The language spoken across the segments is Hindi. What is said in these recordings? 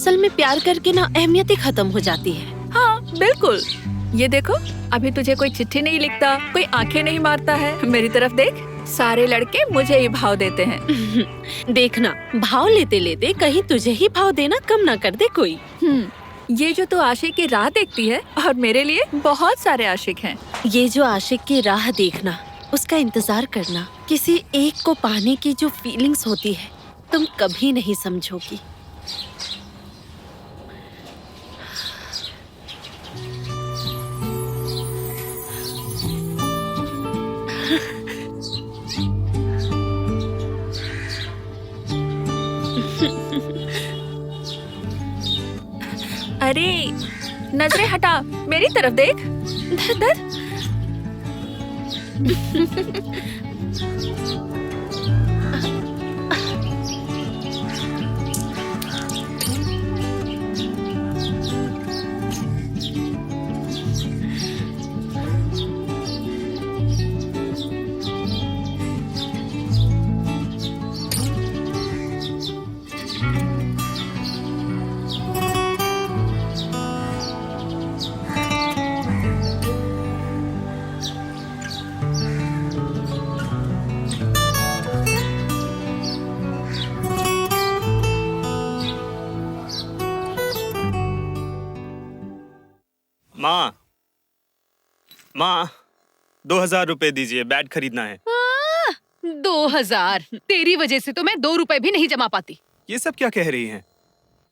असल में प्यार करके ना अहमियत ही खत्म हो जाती है। हाँ बिल्कुल। ये देखो, अभी तुझे कोई चिट्ठी नहीं लिखता, कोई आंखें नहीं मारता है। मेरी तरफ देख, सारे लड़के मुझे ही भाव देते हैं। देखना, भाव लेते लेते कहीं तुझे ही भाव देना कम ना कर दे कोई। ये जो तू आशिक की राह देखती है, और मेरे लिए बहुत सारे आशिक हैं। ये जो आशिक की राह देखना, उसका इंतजार करना, किसी एक को पाने की जो फीलिंग्स होती है, तुम कभी नहीं समझोगी। अरे नजरें हटा, मेरी तरफ देख। धर धर। माँ, माँ, 2000 रुपए दीजिए, बैट खरीदना है। 2000? तेरी वजह से तो मैं 2 रुपए भी नहीं जमा पाती। ये सब क्या कह रही हैं?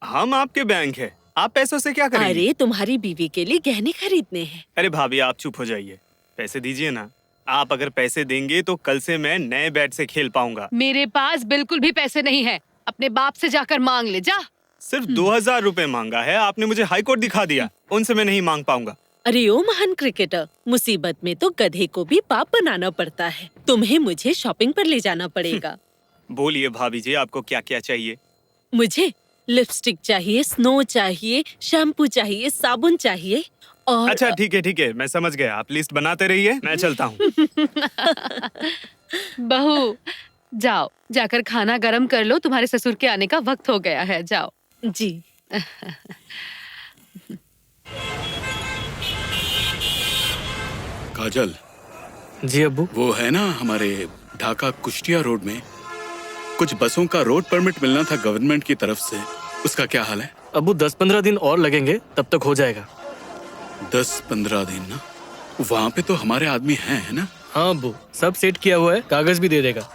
हम आपके बैंक है, आप पैसों से क्या करेंगी? अरे तुम्हारी बीवी के लिए गहने खरीदने हैं। अरे भाभी, आप चुप हो जाइए, पैसे दीजिए ना। आप अगर पैसे देंगे तो कल से मैं नए बैट से खेल पाऊंगा। मेरे पास बिल्कुल भी पैसे नहीं है, अपने बाप से जाकर मांग ले जा। सिर्फ 2000 रुपए मांगा है, आपने मुझे हाई कोर्ट दिखा दिया, उनसे मैं नहीं मांग पाऊंगा। अरे ओ महान क्रिकेटर, मुसीबत में तो गधे को भी बाप बनाना पड़ता है। तुम्हें मुझे शॉपिंग पर ले जाना पड़ेगा। बोलिए भाभी जी, आपको क्या क्या चाहिए? मुझे लिपस्टिक चाहिए, स्नो चाहिए, शैम्पू चाहिए, साबुन चाहिए और अच्छा ठीक है, मैं समझ गया। आप लिस्ट बनाते रहिए, मैं चलता हूँ। बहू, जाओ, जाकर खाना गरम कर लो, तुम्हारे ससुर के आने का वक्त हो गया है, जाओ। जी। काजल, जी अब्बू। वो है ना हमारे ढाका कुश्तिया रोड में कुछ बसों का रोड परमिट मिलना था गवर्नमेंट की तरफ से, उसका क्या हाल है? अब्बू 10-15 दिन और लगेंगे, तब तक हो जाएगा। 10-15 दिन ना? वहाँ पे तो हमारे आदमी हैं, है ना? हाँ अब्बू, सब सेट किया हुआ है, कागज भी दे देगा।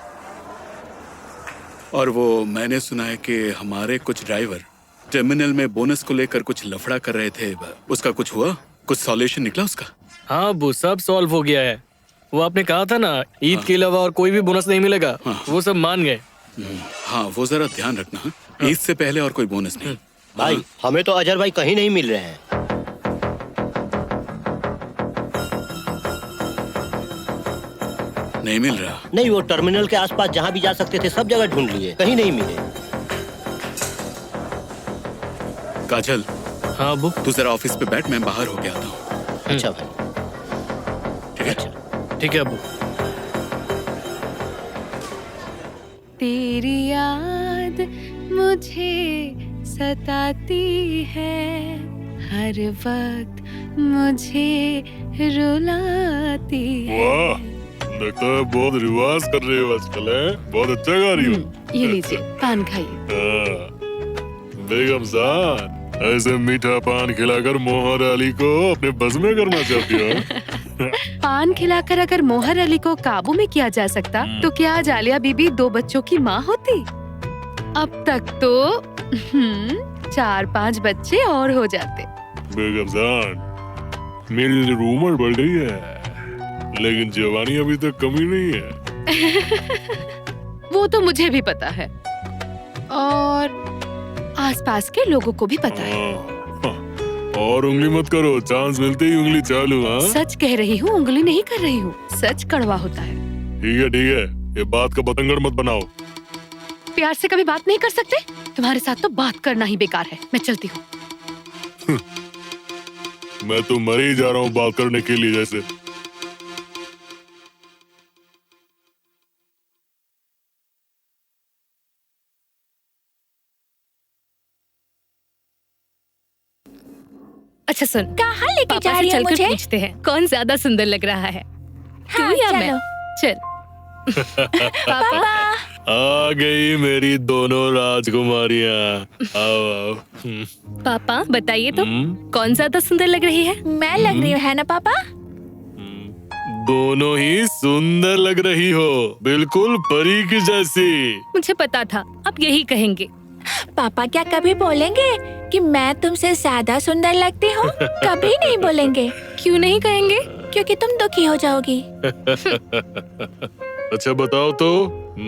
और वो मैंने सुना है कि हमारे कुछ ड्राइवर टर्मिनल में बोनस को लेकर कुछ लफड़ा कर रहे थे, उसका कुछ हुआ? कुछ सॉल्यूशन निकला उसका? हाँ अब्बू, सब सॉल्व हो गया है। वो आपने कहा था ना, ईद के अलावा और कोई भी बोनस नहीं मिलेगा, वो सब मान गए। हाँ, वो जरा ध्यान रखना। ईद से पहले और कोई बोनस नहीं। भाई, हमें तो अजहर भाई कहीं नहीं मिल रहे हैं। नहीं मिल रहा? नहीं, वो टर्मिनल के आसपास जहाँ भी जा सकते थे सब जगह ढूंढ लिए, कहीं नहीं मिले। काजल। हाँ अब्बू। तू जरा ऑफिस पे बैठ, मैं बाहर होके आता हूँ। अच्छा भाई। ठीक है? अच्छा। ठीक है अब्बू। तेरी याद मुझे सताती है, हर वक्त मुझे रुलाती है। वाह, लगता है बहुत रिवाज कर रही हो आजकल, है? बहुत अच्छा गा रही हो। ये लीजिए, पान खाइए। बेगम साहब, ऐसे मीठा पान खिलाकर मोहर अली को अपने बस में करना चाहती हो? पान खिलाकर अगर मोहर अली को काबू में किया जा सकता, तो क्या आज आलिया बीबी 2 बच्चों की माँ होती? अब तक तो 4-5 बच्चे और हो जाते। बेगम साहब, मेरी उम्र बढ़ गई है, लेकिन जवानी अभी तक कमी नहीं है। वो तो मुझे भी पता है, और आसपास के लोगों को भी पता है। और उंगली मत करो, चांस मिलते ही उंगली चालू। हाँ, सच कह रही हूँ, उंगली नहीं कर रही हूँ। सच कड़वा होता है। ठीक है, ये बात का बतंगड़ मत बनाओ। प्यार से कभी बात नहीं कर सकते? तुम्हारे साथ तो बात करना ही बेकार है। मैं चलती हूँ। मैं तो मर ही जा रहा हूँ बात करने के लिए जैसे। अच्छा सुन, कहाँ लेके पापा जा से रही हो चलकर मुझे? पूछते हैं कौन ज्यादा सुंदर लग रहा है, हाँ, तू या चलो। मैं? चल। पापा, आ गई मेरी दोनों राजकुमारियाँ। आओ आओ। पापा बताइए तो हम्म। कौन ज्यादा सुंदर लग रही है? मैं लग रही हूँ, है ना पापा? दोनों ही सुंदर लग रही हो, बिल्कुल परी की जैसी। मुझे पता था अब यही कहेंगे। पापा क्या कभी बोलेंगे कि मैं तुमसे ज्यादा सुंदर लगती हूँ? कभी नहीं बोलेंगे, क्यों नहीं कहेंगे? क्योंकि तुम दुखी हो जाओगी। अच्छा बताओ तो,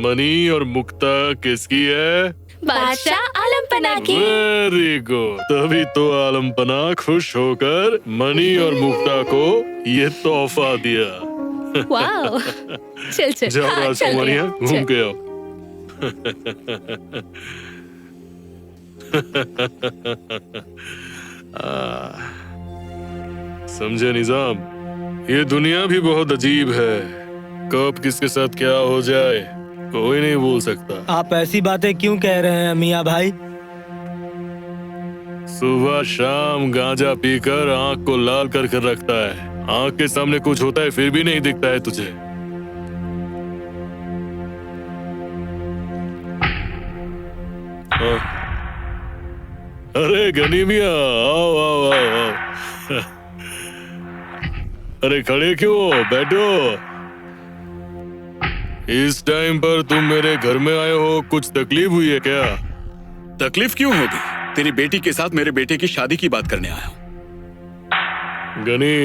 मनी और मुक्ता किसकी है? बादशाह आलमपना की। Very good. तभी तो आलमपना खुश होकर मनी और मुक्ता को ये तोहफा दिया। वाह, चल चल। जाओ हाँ, चल राजकुमारियाँ, रहे हैं, घूम चल। के आओ। समझे निजाम, ये दुनिया भी बहुत अजीब है। कब किसके साथ क्या हो जाए कोई नहीं बोल सकता। आप ऐसी बातें क्यों कह रहे हैं मियाँ भाई? सुबह शाम गांजा पीकर आंख को लाल कर कर रखता है। आंख के सामने कुछ होता है फिर भी नहीं दिखता है तुझे। हाँ। अरे गनी मियाँ, आओ आओ आओ आओ। अरे खड़े क्यों हो? बैठो। इस टाइम पर तुम मेरे घर में आए हो, कुछ तकलीफ हुई है क्या? तकलीफ क्यों होगी? तेरी बेटी के साथ मेरे बेटे की शादी की बात करने आया हूँ। गनी,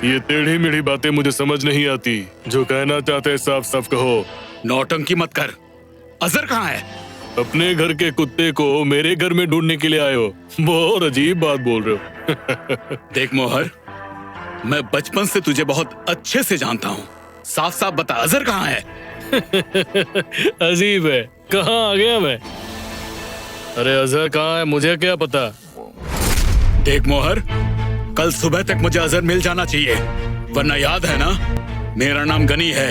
ये टेढ़ी मेढ़ी बातें मुझे समझ नहीं आती। जो कहना चाहते हैं साफ साफ कहो। नौटंकी मत कर। अजहर कहाँ है? अपने घर के कुत्ते को मेरे घर में ढूंढने के लिए आए हो? बहुत अजीब बात बोल रहे हो। देख मोहर, मैं बचपन से तुझे बहुत अच्छे से जानता हूँ। साफ साफ बता, अजहर कहाँ है? अजीब है, कहाँ आ गया मैं? अरे अजहर कहाँ है मुझे क्या पता। देख मोहर, कल सुबह तक मुझे अजहर मिल जाना चाहिए, वरना याद है ना, मेरा नाम गनी है।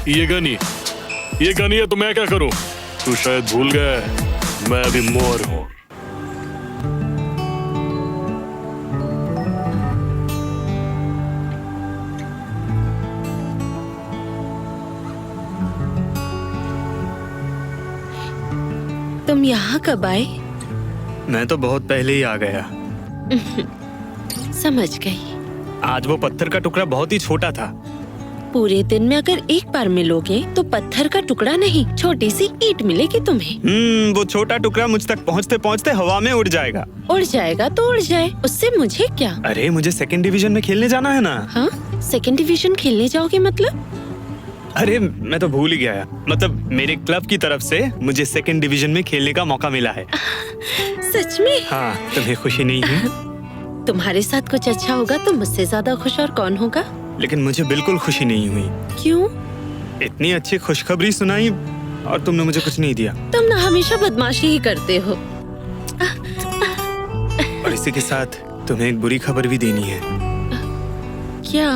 ये गनी है तो मैं क्या करूं? तू शायद भूल गया है, मैं अभी मोहर हूं। तुम यहाँ कब आए? मैं तो बहुत पहले ही आ गया। समझ गई। आज वो पत्थर का टुकड़ा बहुत ही छोटा था। पूरे दिन में अगर एक बार मिलोगे तो पत्थर का टुकड़ा नहीं, छोटी सी ईंट मिलेगी तुम्हें। वो छोटा टुकड़ा मुझ तक पहुँचते पहुँचते हवा में उड़ जाएगा। उड़ जाएगा तो उड़ जाए, उससे मुझे क्या? अरे मुझे सेकंड डिवीजन में खेलने जाना है ना। हाँ, सेकंड डिवीजन खेलने जाओगे मतलब? अरे मैं तो भूल ही गया। मतलब मेरे क्लब की तरफ से मुझे सेकंड डिवीजन में खेलने का मौका मिला है। सच में? हाँ, तुम्हें खुशी नहीं है? तुम्हारे साथ कुछ अच्छा होगा तो मुझसे ज्यादा खुश और कौन होगा? लेकिन मुझे बिल्कुल खुशी नहीं हुई। क्यों? इतनी अच्छी खुशखबरी सुनाई और तुमने मुझे कुछ नहीं दिया। तुम ना हमेशा बदमाशी ही करते हो। और इसी के साथ तुम्हें एक बुरी खबर भी देनी है। क्या?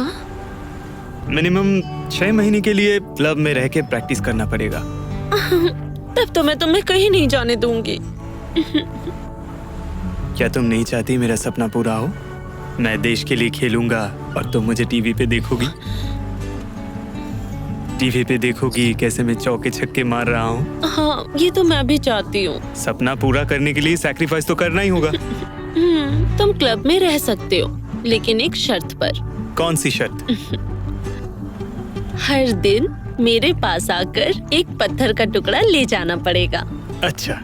मिनिमम 6 महीने के लिए क्लब में रह के प्रैक्टिस करना पड़ेगा। तब तो मैं तुम्हें कहीं नहीं जाने दूंगी। क्या तुम नहीं चाहती मेरा सपना पूरा हो? मैं देश के लिए खेलूंगा और तुम मुझे टीवी पे देखोगी। टीवी पे देखोगी कैसे मैं चौके छक्के मार रहा हूँ। हाँ, ये तो मैं भी चाहती हूँ। सपना पूरा करने के लिए सैक्रिफाइस तो करना ही होगा। तुम क्लब में रह सकते हो, लेकिन एक शर्त पर। कौन सी शर्त? हर दिन मेरे पास आकर एक पत्थर का टुकड़ा ले जाना पड़ेगा। अच्छा।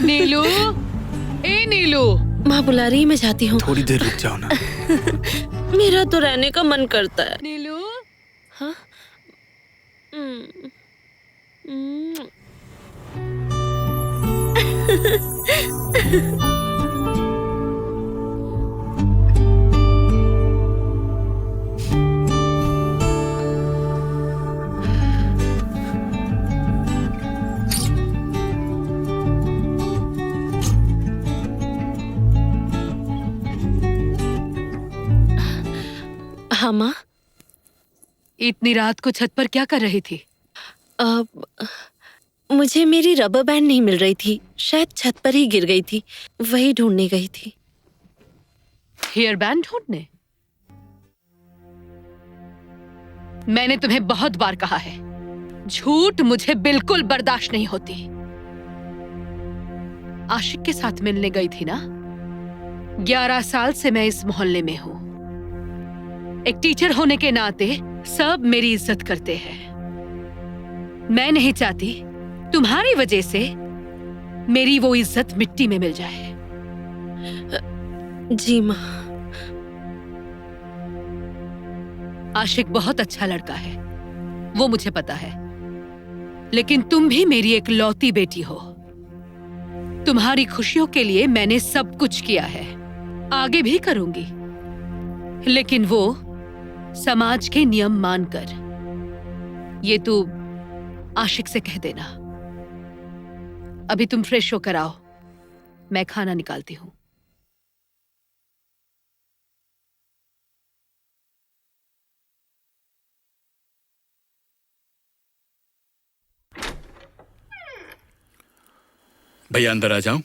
नीलू, ए नीलू। माँ बुला रही है, मैं जाती हूँ। थोड़ी देर रुक जाओ ना। मेरा तो रहने का मन करता है। नीलू, हाँ? हाँ माँ। इतनी रात को छत पर क्या कर रही थी? अब मुझे मेरी रबर बैंड नहीं मिल रही थी, शायद छत पर ही गिर गई थी, वही ढूंढने गई थी। हेयर बैंड ढूंढने? मैंने तुम्हें बहुत बार कहा है, झूठ मुझे बिल्कुल बर्दाश्त नहीं होती। आशिक के साथ मिलने गई थी ना? 11 साल से मैं इस मोहल्ले में हूं। एक टीचर होने के नाते सब मेरी इज्जत करते हैं। मैं नहीं चाहती तुम्हारी वजह से मेरी वो इज्जत मिट्टी में मिल जाए। जी माँ। आशिक बहुत अच्छा लड़का है, वो मुझे पता है, लेकिन तुम भी मेरी एक लौती बेटी हो। तुम्हारी खुशियों के लिए मैंने सब कुछ किया है, आगे भी करूंगी, लेकिन वो समाज के नियम मानकर। ये तू आशिक से कह देना। अभी तुम फ्रेश होकर आओ, मैं खाना निकालती हूँ। भैया अंदर आ जाऊं?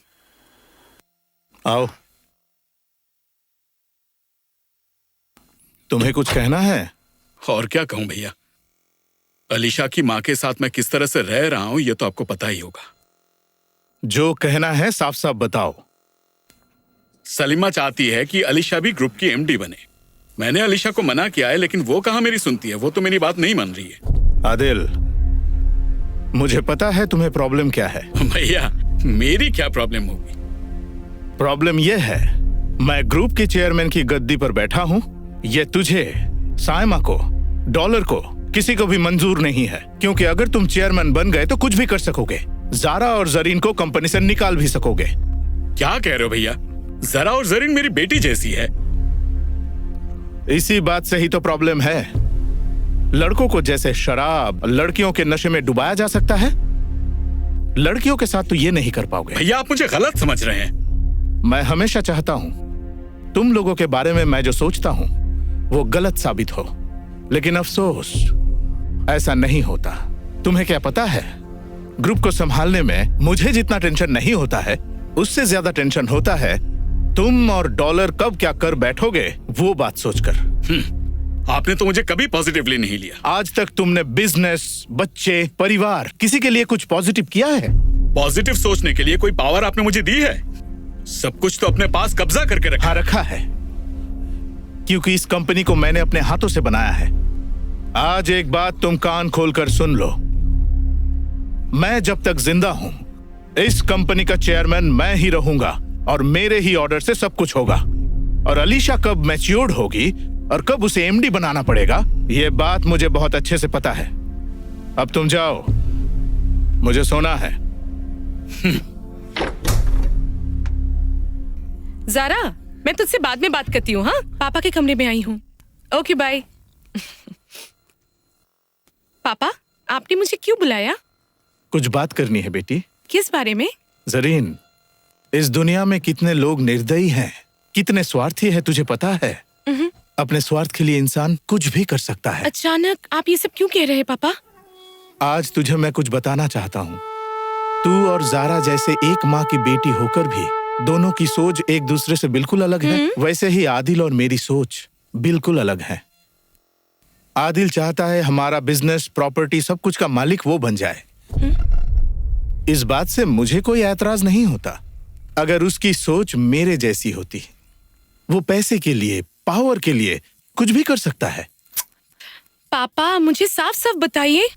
आओ। तुम्हें कुछ कहना है? और क्या कहूं भैया, अलीशा की माँ के साथ मैं किस तरह से रह रहा हूं ये तो आपको पता ही होगा। जो कहना है साफ साफ बताओ। सलीमा चाहती है कि अलीशा भी ग्रुप की एमडी बने। मैंने अलीशा को मना किया है, लेकिन वो कहाँ मेरी सुनती है, वो तो मेरी बात नहीं मान रही है। आदिल, मुझे पता है तुम्हें प्रॉब्लम क्या है। भैया मेरी क्या प्रॉब्लम होगी? प्रॉब्लम यह है, मैं ग्रुप के चेयरमैन की गद्दी पर बैठा हूं। ये तुझे, साइमा को, डॉलर को, किसी को भी मंजूर नहीं है, क्योंकि अगर तुम चेयरमैन बन गए तो कुछ भी कर सकोगे। जारा और जरीन को कंपनी से निकाल भी सकोगे। क्या कह रहे हो भैया? जरा और जरीन मेरी बेटी जैसी है। इसी बात से ही तो प्रॉब्लम है। लड़कों को जैसे शराब लड़कियों के नशे में डुबाया जा सकता है, लड़कियों के साथ तो ये नहीं कर पाओगे। भैया आप मुझे गलत समझ रहे हैं। मैं हमेशा चाहता हूं तुम लोगों के बारे में मैं जो सोचता हूं वो गलत साबित हो, लेकिन अफसोस ऐसा नहीं होता। तुम्हें क्या पता है, ग्रुप को संभालने में मुझे जितना टेंशन नहीं होता है, उससे ज्यादा टेंशन होता है तुम और डॉलर कब क्या कर बैठोगे वो बात सोचकर। आपने तो मुझे कभी पॉजिटिवली नहीं लिया। आज तक तुमने बिजनेस, बच्चे, परिवार, किसी के लिए कुछ पॉजिटिव किया है? पॉजिटिव सोचने के लिए कोई पावर आपने मुझे दी है? सब कुछ तो अपने पास कब्जा करके रखा। हाँ, रखा है, क्योंकि इस कंपनी को मैंने अपने हाथों से बनाया है। आज एक बात तुम कान खोलकर सुन लो, मैं जब तक जिंदा हूं इस कंपनी का चेयरमैन मैं ही रहूंगा और मेरे ही ऑर्डर से सब कुछ होगा। और अलीशा कब मैच्योर्ड होगी और कब उसे एमडी बनाना पड़ेगा, यह बात मुझे बहुत अच्छे से पता है। अब तुम जाओ, मुझे सोना है। जारा, मैं तुझसे बाद में बात करती हूँ। हाँ, पापा के कमरे में आई हूँ। Okay bye. पापा, आपने मुझे क्यों बुलाया? कुछ बात करनी है बेटी। किस बारे में? जरीन, इस दुनिया में कितने लोग निर्दयी हैं, कितने स्वार्थी हैं, तुझे पता है? अपने स्वार्थ के लिए इंसान कुछ भी कर सकता है। अचानक आप ये सब क्यों कह रहे हैं पापा? आज तुझे मैं कुछ बताना चाहता हूँ। तू और जारा जैसे एक माँ की बेटी होकर भी दोनों की सोच एक दूसरे से बिल्कुल अलग है, वैसे ही आदिल और मेरी सोच बिल्कुल अलग है। आदिल चाहता है हमारा बिजनेस, प्रॉपर्टी, सब कुछ का मालिक वो बन जाए। इस बात से मुझे कोई ऐतराज नहीं होता अगर उसकी सोच मेरे जैसी होती। वो पैसे के लिए, पावर के लिए कुछ भी कर सकता है। पापा मुझे साफ साफ बताइए।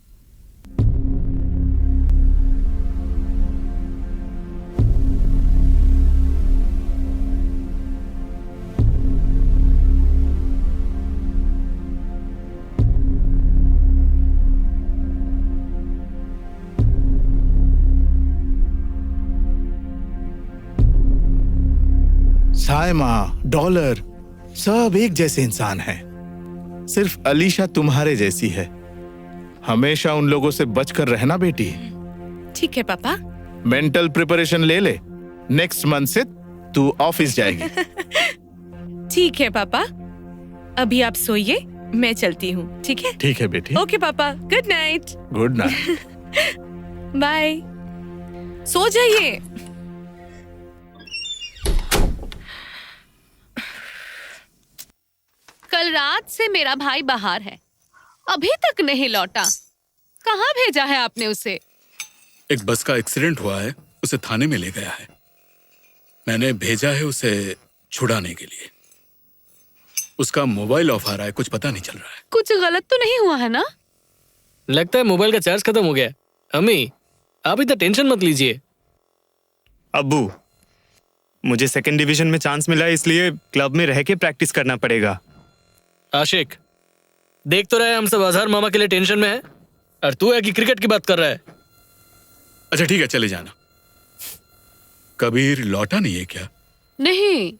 साइमा, डॉलर, सब एक जैसे इंसान हैं। सिर्फ अलीशा तुम्हारे जैसी है। हमेशा उन लोगों से बचकर रहना बेटी। ठीक है पापा। मेंटल प्रिपरेशन ले ले, नेक्स्ट मंथ से तू ऑफिस जाएगी। ठीक है पापा, अभी आप सोइए, मैं चलती हूँ। ठीक है? ठीक है बेटी। Okay papa, good night. Good night. Bye. सो जाइए। कल रात से मेरा भाई बाहर है, अभी तक नहीं लौटा। कहाँ भेजा है आपने उसे? एक बस का एक्सीडेंट हुआ है, उसे थाने में ले गया है। मैंने भेजा है उसे छुड़ाने के लिए। उसका मोबाइल ऑफ आ रहा है, कुछ पता नहीं चल रहा है। कुछ गलत तो नहीं हुआ है ना? लगता है मोबाइल का चार्ज खत्म हो गया। अम्मी, आप इतना टेंशन मत लीजिए। अब्बू, मुझे सेकंड डिवीजन में चांस मिला है, इसलिए क्लब में रह के प्रैक्टिस करना पड़ेगा। आशिक, देख तो रहे हम सब अजहर मामा के लिए टेंशन में है, और तू है कि क्रिकेट की बात कर रहा है। अच्छा ठीक है, चले जाना। कबीर लौटा नहीं है क्या? नहीं।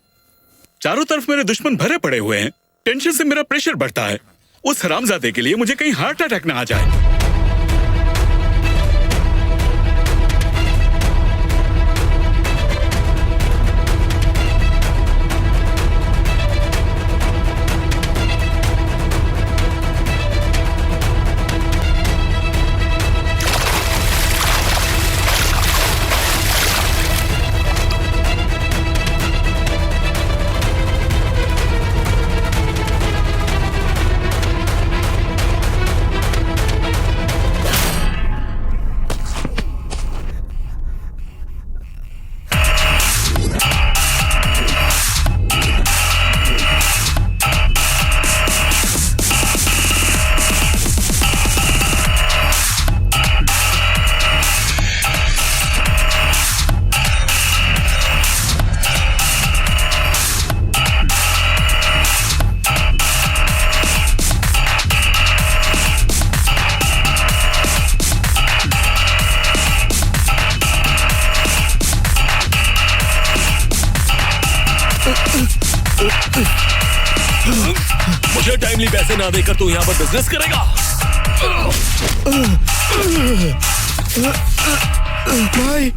चारों तरफ मेरे दुश्मन भरे पड़े हुए हैं, टेंशन से मेरा प्रेशर बढ़ता है। उस हरामजादे के लिए मुझे कहीं हार्ट अटैक ना आ जाए। मुझे टाइमली पैसे ना देकर तू यहाँ पर बिजनेस करेगा? भाई,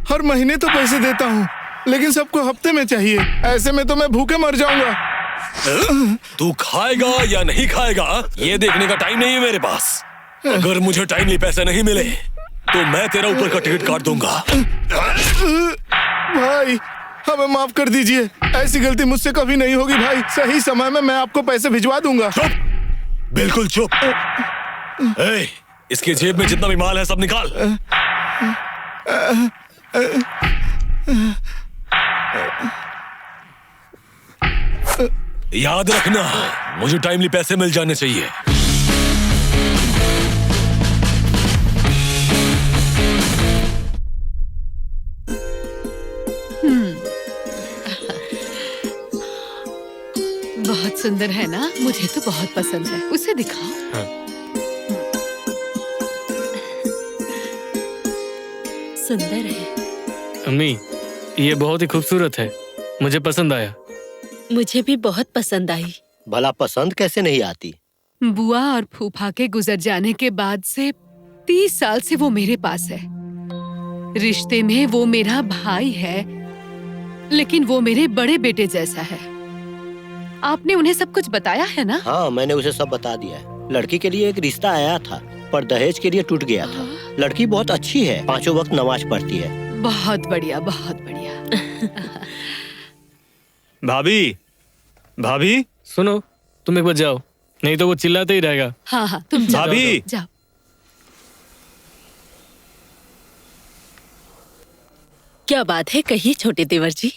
हर महीने तो पैसे देता हूँ, लेकिन सबको हफ्ते में चाहिए। ऐसे में तो मैं भूखे मर जाऊंगा। तू खाएगा या नहीं खाएगा, ये देखने का टाइम नहीं है मेरे पास। अगर मुझे टाइमली पैसे नहीं मिले तो मैं तेरा ऊपर का टिकट काट दूंगा। भाई, हमें माफ कर दीजिए, ऐसी गलती मुझसे कभी नहीं होगी भाई। सही समय में मैं आपको पैसे भिजवा दूंगा। चुप, बिल्कुल चुप। इसके जेब में जितना भी माल है सब निकाल। याद रखना, मुझे टाइमली पैसे मिल जाने चाहिए। बहुत सुंदर है ना? मुझे तो बहुत पसंद है। उसे दिखाओ। हाँ। सुंदर है। अम्मी, ये बहुत ही खूबसूरत है, मुझे पसंद आया। मुझे भी बहुत पसंद आई। भला पसंद कैसे नहीं आती? बुआ और फूफा के गुजर जाने के बाद से 30 साल से वो मेरे पास है। रिश्ते में वो मेरा भाई है, लेकिन वो मेरे बड़े बेटे जैसा है। आपने उन्हें सब कुछ बताया है ना? हाँ, मैंने उसे सब बता दिया है। लड़की के लिए एक रिश्ता आया था, पर दहेज के लिए टूट गया था। लड़की बहुत अच्छी है, 5 वक्त नमाज पढ़ती है। बहुत बढ़िया, बहुत बढ़िया। भाभी, भाभी, सुनो, तुम एक बार जाओ, नहीं तो वो चिल्लाते ही रहेगा। हाँ हाँ, तुम जाओ। भाभी, जाओ। क्या बात है, कहिए छोटे देवर जी।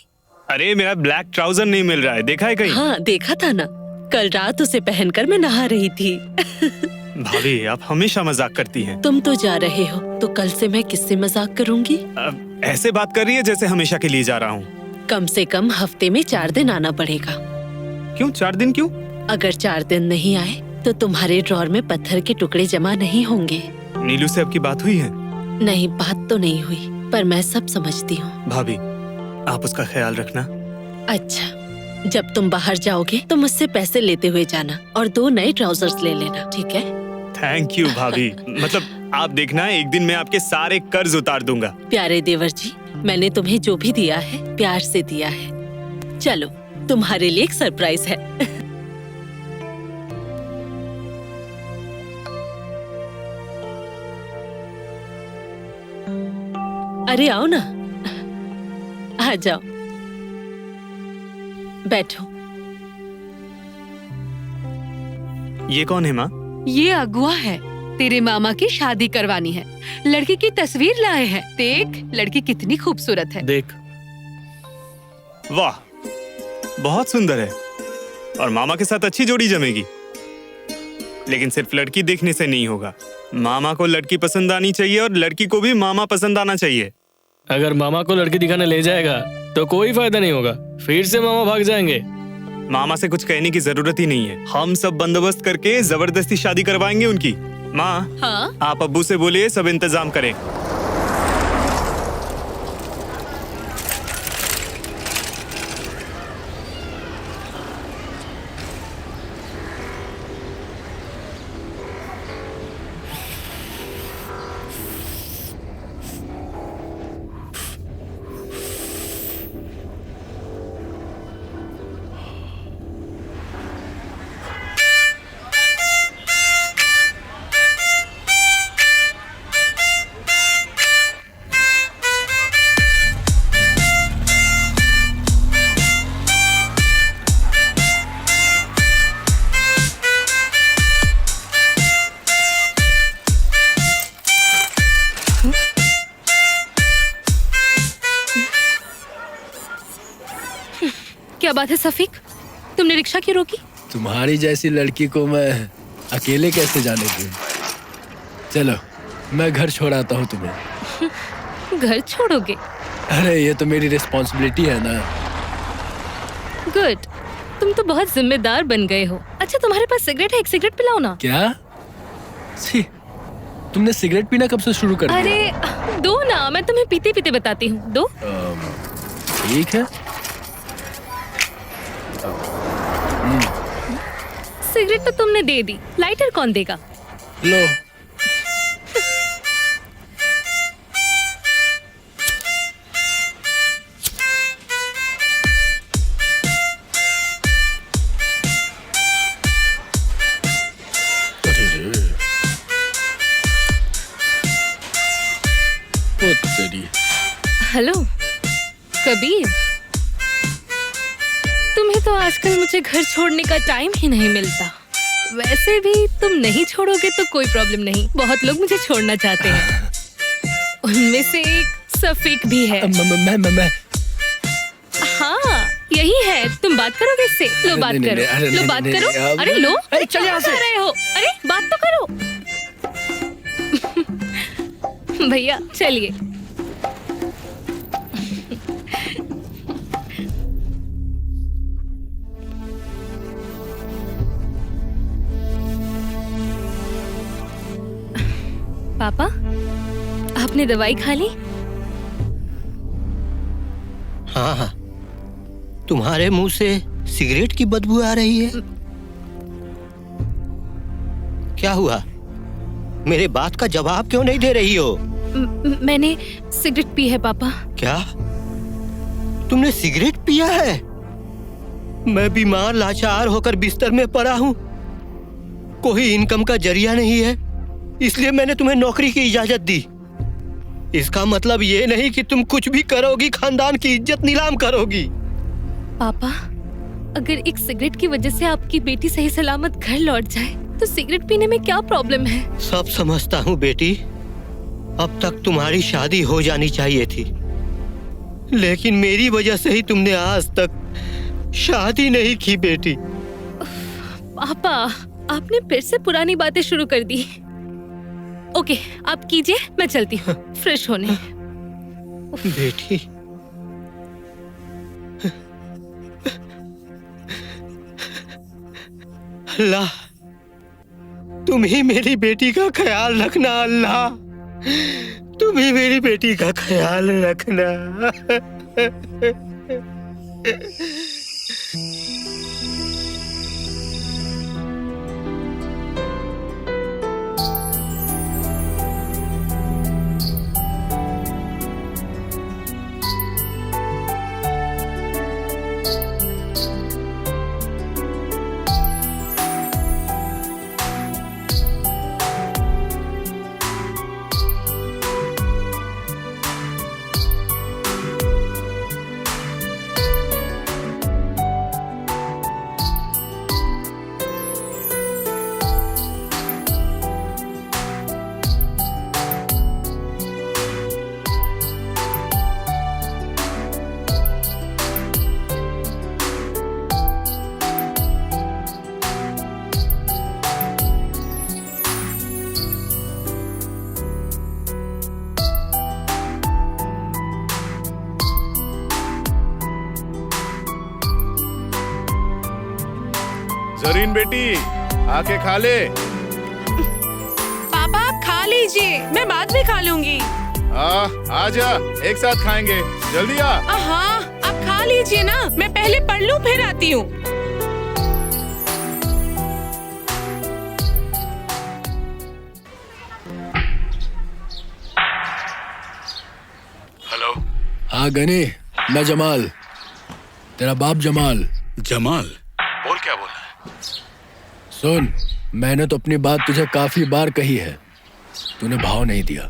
अरे मेरा ब्लैक ट्राउजर नहीं मिल रहा है, देखा है कहीं? हाँ, देखा था ना, कल रात उसे पहनकर मैं नहा रही थी। भाभी, आप हमेशा मजाक करती हैं। तुम तो जा रहे हो, तो कल से मैं किससे मजाक करूंगी? अब ऐसे बात कर रही है जैसे हमेशा के लिए जा रहा हूँ। कम से कम हफ्ते में 4 दिन आना पड़ेगा। क्यों 4 दिन क्यों? अगर 4 दिन नहीं आए तो तुम्हारे ड्रॉर में पत्थर के टुकड़े जमा नहीं होंगे। नीलू से आपकी बात हुई है? नहीं, बात तो नहीं हुई, पर मैं सब समझती हूँ। भाभी, आप उसका ख्याल रखना। अच्छा, जब तुम बाहर जाओगे तो मुझसे पैसे लेते हुए जाना और 2 नए ट्राउजर्स ले लेना, ठीक है? थैंक यू भाभी। मतलब आप देखना, एक दिन मैं आपके सारे कर्ज उतार दूंगा। प्यारे देवर जी, मैंने तुम्हें जो भी दिया है प्यार से दिया है। चलो, तुम्हारे लिए एक सरप्राइज है। अरे आओ ना, आ जाओ, बैठो। ये कौन है माँ? ये अगुआ है, तेरे मामा की शादी करवानी है। लड़की की तस्वीर लाए हैं, देख लड़की कितनी खूबसूरत है। देख। वाह, बहुत सुंदर है और मामा के साथ अच्छी जोड़ी जमेगी। लेकिन सिर्फ लड़की देखने से नहीं होगा, मामा को लड़की पसंद आनी चाहिए और लड़की को भी मामा पसंद आना चाहिए। अगर मामा को लड़की दिखाने ले जाएगा तो कोई फायदा नहीं होगा, फिर से मामा भाग जाएंगे। मामा से कुछ कहने की जरूरत ही नहीं है, हम सब बंदोबस्त करके जबरदस्ती शादी करवाएंगे उनकी। माँ, हाँ? आप अब्बू से बोलिए सब इंतजाम करें। क्या बात है सफीक, तुमने रिक्शा क्यों रोकी? तुम्हारी जैसी लड़की को मैं अकेले कैसे जाने दूं? चलो मैं घर छोड़ाता हूँ तुम्हें। घर छोड़ोगे? अरे ये तो मेरी रिस्पॉन्सिबिलिटी है ना। गुड, तुम तो बहुत जिम्मेदार बन गए हो। अच्छा तुम्हारे पास सिगरेट है? एक सिगरेट पिलाओ ना। क्या? सी, तुमने सिगरेट पीना कब से शुरू कर दिया? अरे दो ना, मैं तुम्हें पीते पीते बताती हूँ। दो। ठीक है। सिगरेट तो तुमने दे दी, लाइटर कौन देगा? लो। हेलो कबीर, तुम्हें तो आजकल मुझे घर छोड़ने का टाइम ही नहीं मिलता। वैसे भी तुम नहीं छोड़ोगे तो कोई प्रॉब्लम नहीं, बहुत लोग मुझे छोड़ना चाहते हैं। उनमें से एक सफीक भी है। मैं हाँ यही है, तुम बात करोगे इससे? लो बात करो, लो बात करो। अरे लो, चल यहाँ से। रहे हो? अरे बात तो करो। भैया चलिए। पापा, आपने दवाई खा ली? हाँ हाँ, तुम्हारे मुंह से सिगरेट की बदबू आ रही है। क्या हुआ? मेरे बात का जवाब क्यों नहीं दे रही हो? मैंने सिगरेट पी है पापा। क्या? तुमने सिगरेट पिया है? मैं बीमार लाचार होकर बिस्तर में पड़ा हूँ, कोई इनकम का जरिया नहीं है, इसलिए मैंने तुम्हें नौकरी की इजाजत दी। इसका मतलब ये नहीं कि तुम कुछ भी करोगी, खानदान की इज्जत नीलाम करोगी। पापा, अगर एक सिगरेट की वजह से आपकी बेटी सही सलामत घर लौट जाए तो सिगरेट पीने में क्या प्रॉब्लम है? सब समझता हूँ बेटी, अब तक तुम्हारी शादी हो जानी चाहिए थी, लेकिन मेरी वजह से ही तुमने आज तक शादी नहीं की बेटी। पापा, आपने फिर से पुरानी बातें शुरू कर दी। ओके, आप कीजिए, मैं चलती हूँ फ्रेश होने। बेटी, अल्लाह तुम ही मेरी बेटी का ख्याल रखना। अल्लाह तुम ही मेरी बेटी का ख्याल रखना। नवनीन बेटी, आके खा ले। पापा आप खा लीजिए, मैं बाद में खा लूंगी। आजा, एक साथ खाएंगे, जल्दी आ। हाँ आप खा लीजिए ना, मैं पहले पढ़ लूं फिर आती हूँ। हेलो। हाँ गनी, मैं जमाल, तेरा बाप जमाल। जमाल? बोल, क्या बोला है? सुन, मैंने तो अपनी बात तुझे काफी बार कही है, तूने भाव नहीं दिया।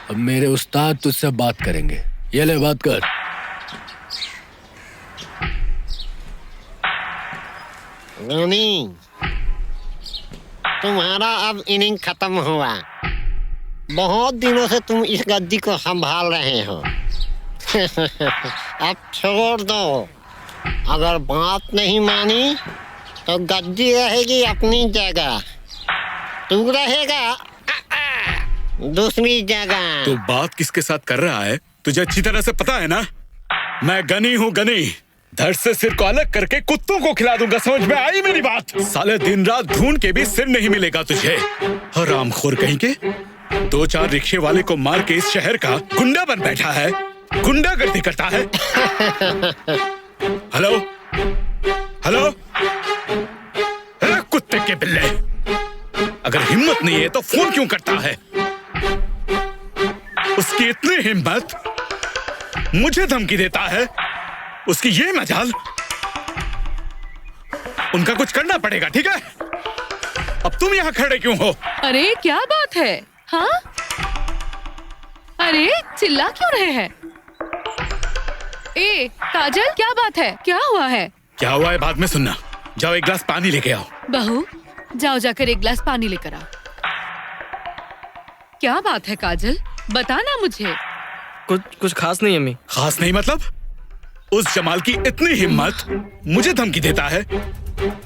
अब मेरे उस्ताद तुझसे बात करेंगे, ये ले बात कर। गनी, तुम्हारा अब इनिंग खत्म हुआ। बहुत दिनों से तुम इस गद्दी को संभाल रहे हो। अब छोड़ दो। अगर बात नहीं मानी तो गद्दी रहेगी अपनी जगह, तू रहेगा दूसरी जगह। तो बात किसके साथ कर रहा है तुझे अच्छी तरह से पता है ना? मैं गनी हूँ, गनी। धड़ से सिर को अलग करके कुत्तों को खिला दूंगा, समझ में आई मेरी बात? साले दिन रात ढूंढ के भी सिर नहीं मिलेगा तुझे, हरामखोर कहीं के। 2-4 रिक्शे वाले को मार के इस शहर का गुंडा बन बैठा है, गुंडागर्दी करता है। हेलो हेलो, अरे कुत्ते के बिल्ले, अगर हिम्मत नहीं है तो फोन क्यों करता है? उसकी इतनी हिम्मत, मुझे धमकी देता है, उसकी ये मजाल। उनका कुछ करना पड़ेगा, ठीक है? अब तुम यहाँ खड़े क्यों हो? अरे क्या बात है? हाँ, अरे चिल्ला क्यों रहे हैं? ए काजल, क्या बात है? क्या हुआ है? क्या हुआ है बाद में सुनना। जाओ एक गिलास पानी लेके आओ। बहू, जाओ जाकर एक गिलास पानी लेकर आओ। क्या बात है काजल, बताना मुझे। कुछ खास नहीं अम्मी। खास नहीं मतलब? उस जमाल की इतनी हिम्मत, मुझे धमकी देता है।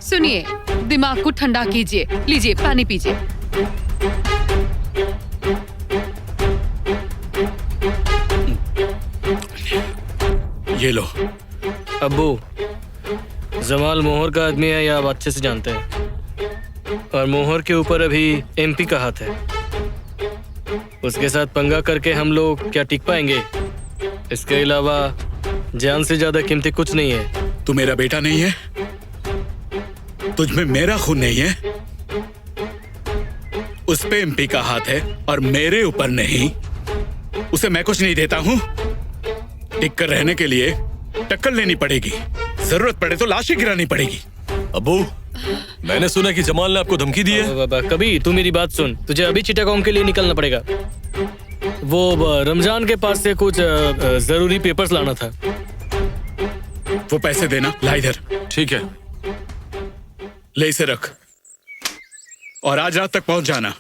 सुनिए, दिमाग को ठंडा कीजिए, लीजिए पानी पीजिए। ये लो। अब्बू, जमाल मोहर का आदमी है, या आप अच्छे से जानते हैं। और मोहर के ऊपर अभी एमपी का हाथ है। उसके साथ पंगा करके हम लोग क्या टिक पाएंगे? इसके अलावा जान से ज्यादा कीमती कुछ नहीं है। तू मेरा बेटा नहीं है? तुझ में मेरा खून नहीं है? उस पे एमपी का हाथ है और मेरे ऊपर नहीं। उसे मैं कुछ नहीं देता हूँ। टिक कर रहने के लिए टक्कर लेनी पड़ेगी, जरूरत पड़े तो लाश ही गिरानी पड़ेगी। अब्बू, मैंने सुना कि जमाल ने आपको धमकी दी है। बाबा कभी तू मेरी बात सुन, तुझे अभी चिटागोंग के लिए निकलना पड़ेगा। वो रमजान के पास से कुछ जरूरी पेपर्स लाना था। वो पैसे देना, ला इधर। ठीक है, ले इसे रख और आज रात तक पहुंच जाना।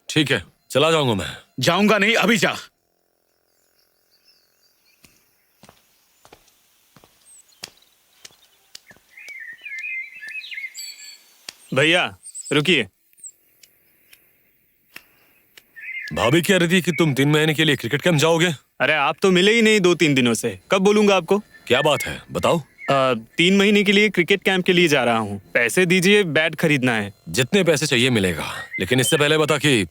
ठीक है, चला जाऊंगा मैं। जाऊंगा नहीं, अभी जा। भैया रुकिए। भाभी कह रही थी कि तुम 3 महीने के लिए क्रिकेट कैंप जाओगे। अरे आप तो मिले ही नहीं 2-3 दिनों से, कब बोलूंगा आपको? क्या बात है, बताओ। 3 महीने के लिए क्रिकेट कैंप के लिए जा रहा हूँ। पैसे दीजिए, बैट खरीदना है। जितने पैसे चाहिए मिलेगा, लेकिन इससे पहले बता कि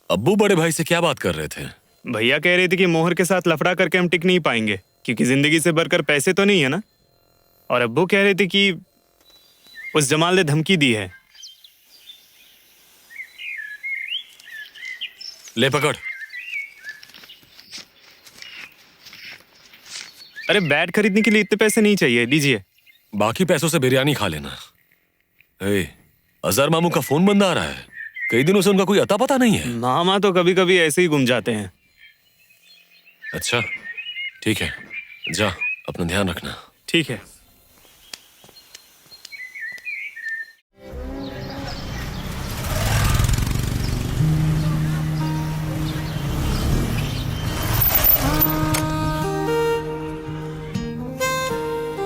अब्बू बड़े भाई से क्या बात कर रहे थे? भैया कह रहे थे कि मोहर के साथ लफड़ा करके हम टिक नहीं पाएंगे, क्योंकि जिंदगी से बढ़कर पैसे तो नहीं है ना। और अब्बू कह रहे थे कि उस जमाल ने धमकी दी है। ले पकड़। अरे बैट खरीदने के लिए इतने पैसे नहीं चाहिए, लीजिए। बाकी पैसों से बिरयानी खा लेना। अजहर मामू का फोन बंद आ रहा है, कई दिनों से उनका कोई अता पता नहीं है। मामा तो कभी कभी ऐसे ही गुम जाते हैं। अच्छा ठीक है, जा अपना ध्यान रखना। ठीक है।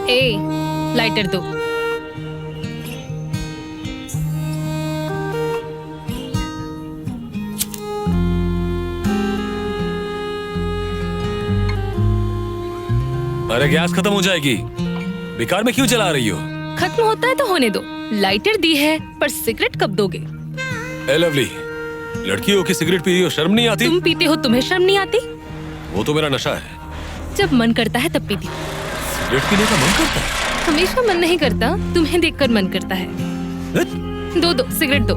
ए, लाइटर दो। अरे गैस खत्म हो जाएगी, बेकार में क्यों चला रही हो? खत्म होता है तो होने दो। लाइटर दी है पर सिगरेट कब दोगे? ए लवली, लड़की हो के सिगरेट पी रही हो, शर्म नहीं आती? तुम पीते हो, तुम्हें शर्म नहीं आती? वो तो मेरा नशा है। जब मन करता है तब पीती हूँ। सिगरेट पीने का मन करता है? हमेशा मन नहीं करता, तुम्हें देखकर मन करता है। दो सिगरेट दो।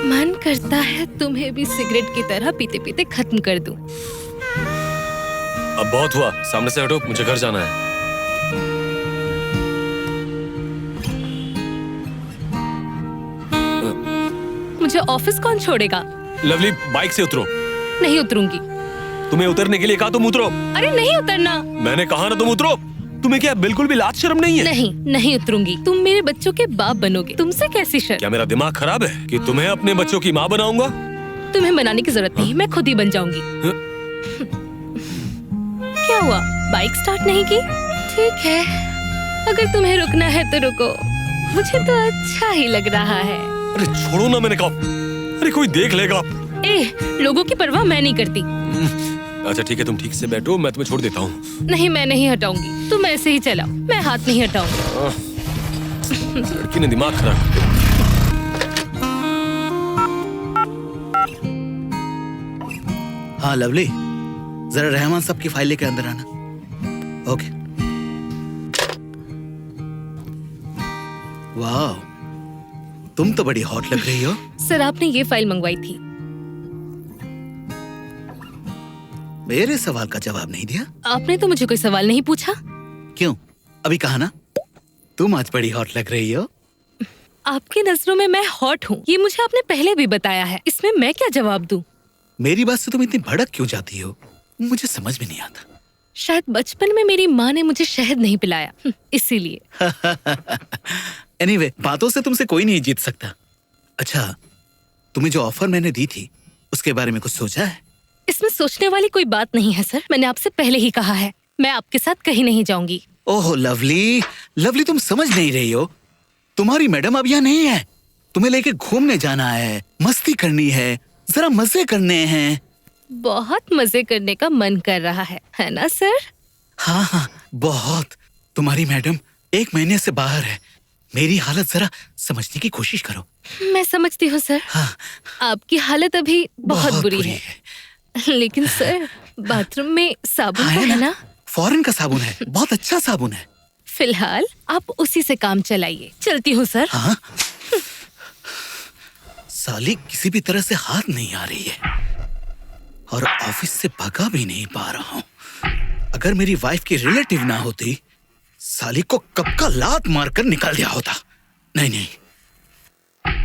मन करता है तुम्हें भी सिगरेट की तरह पीते पीते खत्म कर दूं। अब बहुत हुआ, सामने से हटो, मुझे घर जाना है। मुझे ऑफिस कौन छोड़ेगा? लवली, बाइक से उतरो। नहीं उतरूंगी। तुम्हें उतरने के लिए कहा, तुम उतरो। अरे नहीं उतरना। मैंने कहा ना तुम उतरो। तुम्हें क्या बिल्कुल भी लाज शर्म नहीं है? नहीं उतरूंगी। तुम मेरे बच्चों के बाप बनोगे, तुमसे कैसी शर्म? क्या मेरा दिमाग खराब है कि तुम्हें अपने बच्चों की माँ बनाऊंगा? तुम्हें बनाने की जरूरत नहीं, मैं खुद ही बन जाऊंगी। क्या हुआ, बाइक स्टार्ट नहीं की? ठीक है, अगर तुम्हें रुकना है तो रुको, मुझे तो अच्छा ही लग रहा है। अरे छोड़ो ना, मैंने कहा। अरे कोई देख लेगा। लोगों की परवाह मैं नहीं करती। अच्छा ठीक है, तुम ठीक से बैठो, मैं तुम्हें छोड़ देता हूँ। नहीं, मैं नहीं हटाऊंगी, तुम ऐसे ही चलाओ, मैं हाथ नहीं हटाऊंगी। लड़की ने दिमाग खराब कर दिया। हाँ लवली, जरा रहमान साहब की फाइल लेके अंदर आना। ओके। वाह, तुम तो बड़ी हॉट लग रही हो। सर, आपने ये फाइल मंगवाई थी। मेरे सवाल का जवाब नहीं दिया। आपने तो मुझे कोई सवाल नहीं पूछा। क्यों? अभी कहा ना, तुम आज बड़ी हॉट लग रही हो। आपकी नजरों में मैं हॉट हूँ, ये मुझे आपने पहले भी बताया है। इसमें मैं क्या जवाब दूं? मेरी बात से तुम इतनी भड़क क्यों जाती हो, मुझे समझ में नहीं आता। शायद बचपन में मेरी माँ ने मुझे शहद नहीं पिलाया, इसीलिए। एनीवे, बातों से तुमसे कोई नहीं जीत सकता। अच्छा, तुम्हें जो ऑफर मैंने दी थी, उसके बारे में कुछ सोचा है? इसमें सोचने वाली कोई बात नहीं है सर, मैंने आपसे पहले ही कहा है, मैं आपके साथ कहीं नहीं जाऊंगी। ओहो लवली, लवली तुम समझ नहीं रही हो। तुम्हारी मैडम अब यहाँ नहीं है। तुम्हें लेके घूमने जाना है, मस्ती करनी है, जरा मजे करने हैं। बहुत मजे करने का मन कर रहा है ना सर? हाँ, बहुत। तुम्हारी मैडम 1 महीने से बाहर है। मेरी हालत जरा समझने की कोशिश करो। मैं समझती हूँ सर। हाँ, आपकी हालत अभी बहुत बुरी है। लेकिन सर, बाथरूम में साबुन तो है ना? फॉरेन का साबुन है, बहुत अच्छा साबुन है। फिलहाल आप उसी से काम चलाइए। चलती हूँ सर। हाँ? साली किसी भी तरह से हाथ नहीं आ रही है और ऑफिस से भगा भी नहीं पा रहा हूँ। अगर मेरी वाइफ की रिलेटिव ना होती, साली को कब का लात मारकर निकाल दिया होता। नहीं,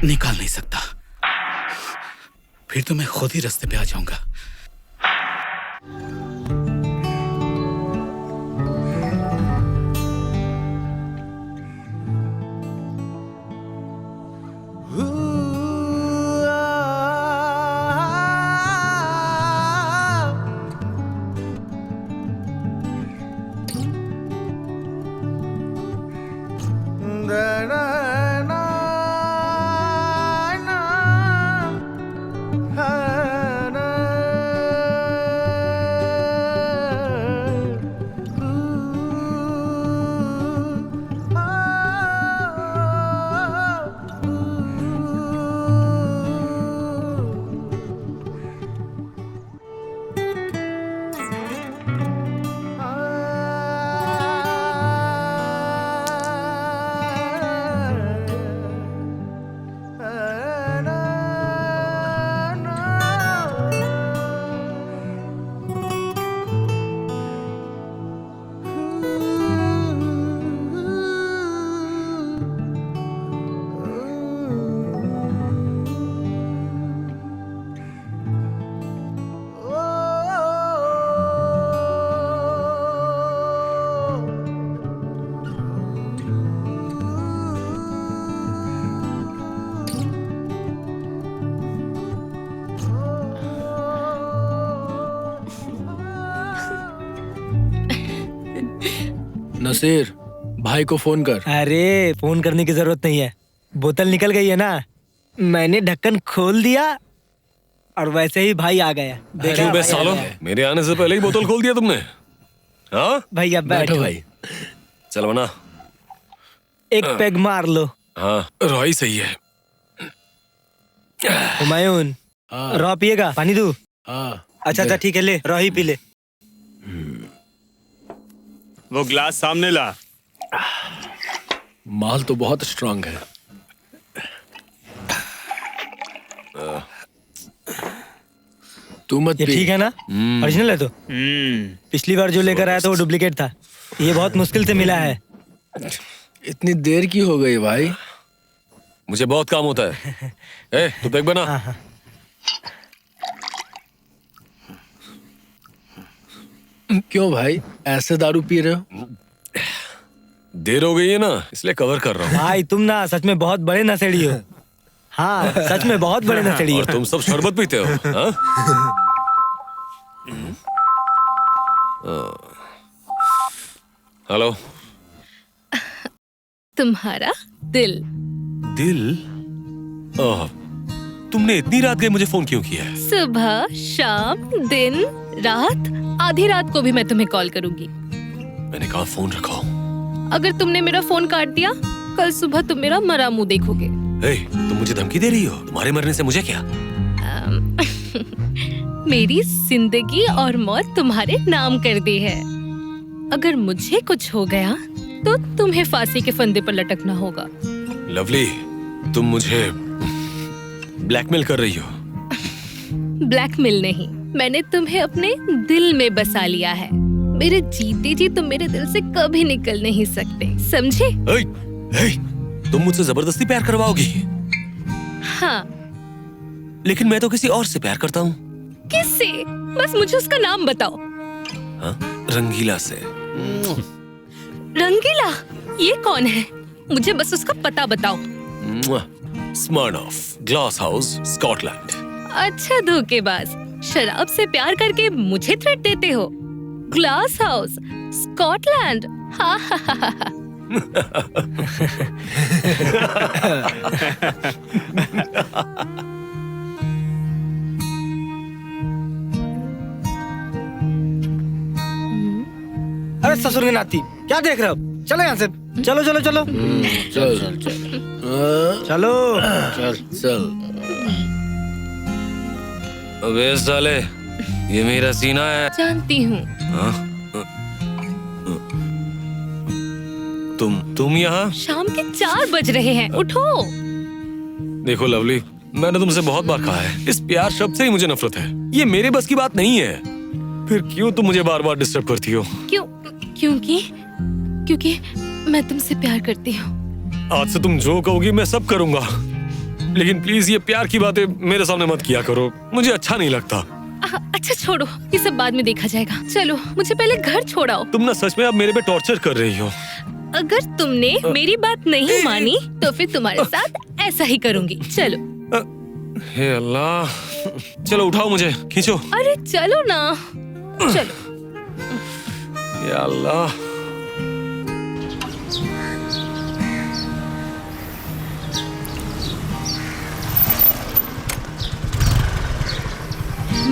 निकाल नहीं सकता। फिर तो मैं खुद ही रास्ते पे आ जाऊंगा। नसीर, भाई को फोन कर। अरे फोन करने की जरूरत नहीं है, बोतल निकल गई है ना। मैंने ढक्कन खोल दिया और वैसे ही भाई आ गया। क्यों बे सालो, मेरे आने से पहले ही बोतल खोल दिया तुमने? हाँ भैया बैठो भाई। चल बना, एक पेग मार लो। हाँ रॉय सही है। हुमायूं, रॉ पिएगा? पानी दूं? अच्छा ठीक है, ले रॉ ही पी ले। वो ग्लास सामने ला। माल तो बहुत स्ट्रांग है। तू मत ये पी। ठीक है ना? ओरिजिनल है तो? पिछली बार जो लेकर आया था वो डुप्लीकेट था, ये बहुत मुश्किल से मिला है। इतनी देर की हो गई भाई? मुझे बहुत काम होता है। ए, तू पेग बना। क्यों भाई ऐसे दारू पी रहे हो? देर हो गई है ना, इसलिए कवर कर रहा हूँ। भाई तुम ना सच में बहुत बड़े नशेड़ी हो। हाँ सच में बहुत बड़े नशेड़ी हो। और तुम सब शरबत पीते हो? हाँ? हेलो। तुम्हारा दिल। दिल? ओह, तुमने इतनी रात गए मुझे फोन क्यों किया है? सुबह, शाम, दिन, रात, आधी रात को भी मैं तुम्हें कॉल करूंगी। मैंने कहा फोन रखो। अगर तुमने मेरा फोन काट दिया, कल सुबह तुम मेरा मरा मुंह देखोगे। ए, तुम मुझे धमकी दे रही हो? तुम्हारे मरने से मुझे क्या? मेरी जिंदगी और मौत तुम्हारे नाम कर दी है। अगर मुझे कुछ हो गया तो तुम्हें फांसी के फंदे पर लटकना होगा। लवली, तुम मुझे ब्लैकमेल कर रही हो। ब्लैकमेल नहीं, मैंने तुम्हें अपने दिल में बसा लिया है। मेरे जीते जी तुम मेरे दिल से कभी निकल नहीं सकते, समझे? तुम मुझसे जबरदस्ती प्यार करवाओगी? हाँ। लेकिन मैं तो किसी और से प्यार करता हूँ। किससे? बस मुझे उसका नाम बताओ। हाँ? रंगीला से। रंगीला? ये कौन है? मुझे बस उसका पता बताओ। स्मर्नॉफ, ग्लास हाउस, स्कॉटलैंड। अच्छा धोखेबाज, शराब से प्यार करके मुझे थ्रेट देते हो। Glass house, Scotland. हा हा हा हा। अरे ससुर के नाती, क्या देख रहे हो? चलो यहाँ से, चलो चलो चलो। चल चल चलो चल। अबे साले, ये मेरा सीना है। जानती हूँ। हाँ? तुम यहाँ? शाम के 4 बज रहे हैं, उठो। देखो लवली, मैंने तुमसे बहुत बार कहा है, इस प्यार शब्द से ही मुझे नफरत है। ये मेरे बस की बात नहीं है। फिर क्यों तुम मुझे बार बार डिस्टर्ब करती हो? क्योंकि मैं तुमसे प्यार करती हूँ। आज से तुम जो कहोगी मैं सब करूंगा, लेकिन प्लीज ये प्यार की बातें मेरे सामने मत किया करो, मुझे अच्छा नहीं लगता। अच्छा छोड़ो, ये सब बाद में देखा जाएगा। चलो मुझे पहले घर छोड़ाओ। तुम ना सच में अब मेरे पे टॉर्चर कर रही हो। अगर तुमने मेरी बात नहीं मानी तो फिर तुम्हारे साथ ऐसा ही करूंगी। चलो। हे अल्लाह, चलो उठाओ मुझे, खींचो। अरे चलो ना, चलो। या अल्लाह।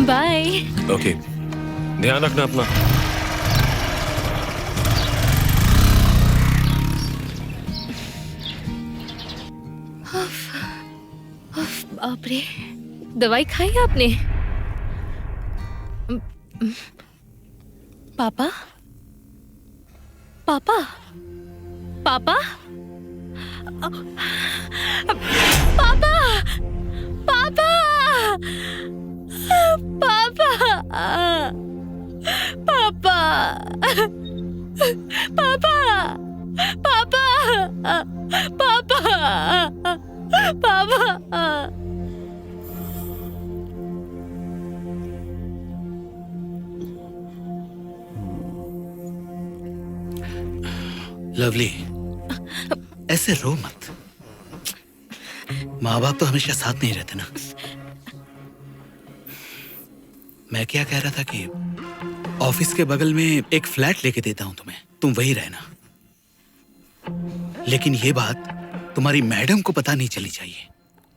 बाय। ओके, ध्यान रखना अपना। बाप रे, दवाई खाई आपने? पापा? पापा? पापा? पापा? पापा? पापा? पापा? पापा? पापा? पापा? लवली, ऐसे रो मत। माँ बाप तो हमेशा साथ नहीं रहते ना। मैं क्या कह रहा था कि ऑफिस के बगल में एक फ्लैट लेके देता हूं तुम्हें, तुम वही रहना। लेकिन ये बात तुम्हारी मैडम को पता नहीं चली चाहिए।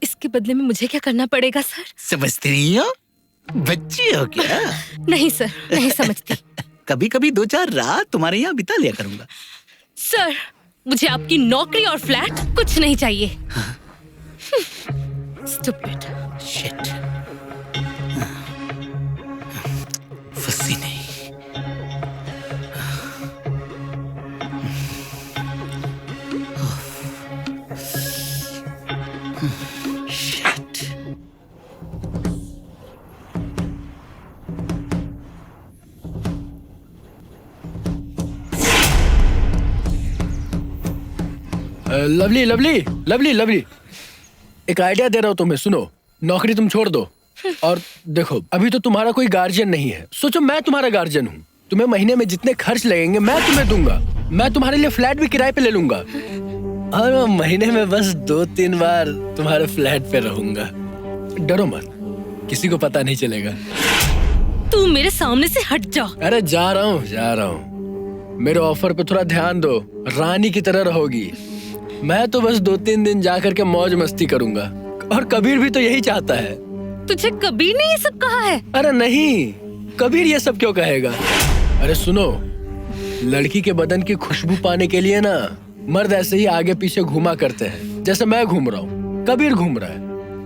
इसके बदले में मुझे क्या करना पड़ेगा सर? समझते नहीं हो? बच्ची हो क्या? नहीं सर, नहीं समझती। कभी कभी 2-4 रात तुम्हारे यहाँ बिता लिया करूंगा। सर, मुझे आपकी नौकरी और फ्लैट कुछ नहीं चाहिए। Stupid. Shit. फंसी नहीं। Shit. Lovely lovely lovely lovely, एक आइडिया दे रहा हूँ तुम्हें, सुनो। नौकरी तुम छोड़ दो और देखो, अभी तो तुम्हारा कोई गार्जियन नहीं है। सोचो मैं तुम्हारा गार्जियन हूँ, तुम्हें महीने में जितने खर्च लगेंगे मैं तुम्हें दूंगा। मैं तुम्हारे लिए फ्लैट भी किराए पे ले लूंगा और महीने में बस 2-3 बार तुम्हारे फ्लैट पे रहूंगा। डरो मत, किसी को पता नहीं चलेगा। तू मेरे सामने से हट जा। अरे जा रहा हूँ। मेरे ऑफर पे थोड़ा ध्यान दो, रानी की तरह रहोगी। मैं तो बस 2-3 दिन जा करके मौज मस्ती करूंगा और कबीर भी तो यही चाहता है। तुझे कबीर ने ये सब कहा है? अरे नहीं, कबीर ये सब क्यों कहेगा? अरे सुनो, लड़की के बदन की खुशबू पाने के लिए ना मर्द ऐसे ही आगे पीछे घूमा करते हैं, जैसे मैं घूम रहा हूँ, कबीर घूम रहा है।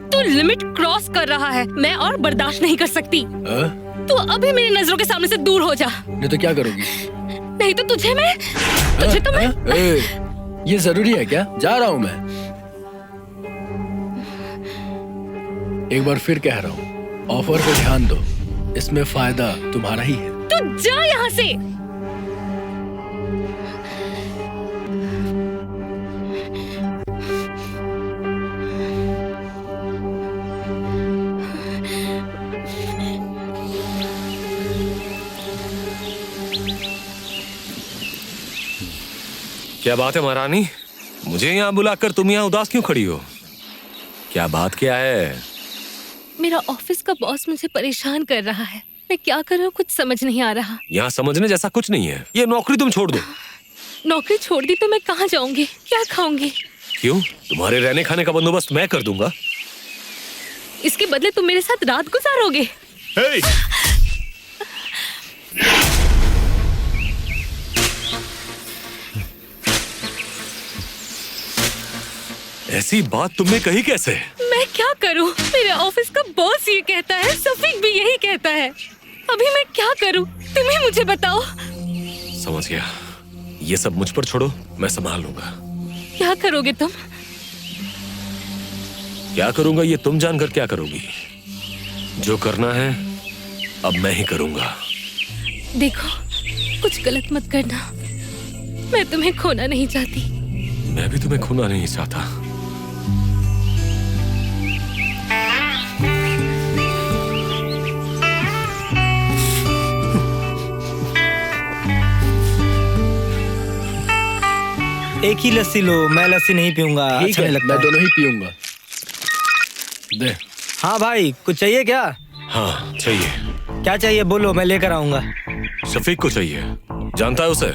तू लिमिट क्रॉस कर रहा है, मैं और बर्दाश्त नहीं कर सकती। तू अभी मेरी नजरों के सामने से दूर हो जा। नहीं तो क्या करोगी? नहीं तो तुझे मैं ये जरूरी है क्या? जा रहा हूँ मैं। एक बार फिर कह रहा हूँ, ऑफर पे ध्यान दो, इसमें फायदा तुम्हारा ही है। तू जा यहाँ से। क्या बात है महारानी? मुझे यहाँ बुलाकर तुम यहाँ उदास क्यों खड़ी हो? क्या बात क्या है? मेरा ऑफिस का बॉस मुझे परेशान कर रहा है। मैं क्या करूँ, कुछ समझ नहीं आ रहा। यहाँ समझने जैसा कुछ नहीं है। ये नौकरी तुम छोड़ दो। नौकरी छोड़ दी तो मैं कहाँ जाऊंगी, क्या खाऊंगी? क्यों? तुम्हारे रहने खाने का बंदोबस्त मैं कर दूंगा। इसके बदले तुम मेरे साथ रात गुजारोगे। hey! ऐसी बात तुमने कही कैसे? मैं क्या करूं? मेरे ऑफिस का बॉस ये कहता है, सफीक भी यही कहता है। अभी मैं क्या करूं? तुम ही मुझे बताओ। समझ गया, ये सब मुझ पर छोड़ो, मैं संभाल लूंगा। क्या करोगे तुम? क्या करूंगा ये तुम जानकर क्या करोगी? जो करना है अब मैं ही करूंगा। देखो, कुछ गलत मत करना। मैं तुम्हें खोना नहीं चाहती। मैं भी तुम्हें खोना नहीं चाहता। एक ही लस्सी लो, मैं लस्सी नहीं पीऊंगा। अच्छा नहीं लगता। मैं दोनों ही पीऊंगा। दे। हाँ भाई, कुछ चाहिए क्या? हाँ चाहिए। क्या चाहिए बोलो, मैं लेकर आऊंगा। शफीक को चाहिए, जानता है उसे?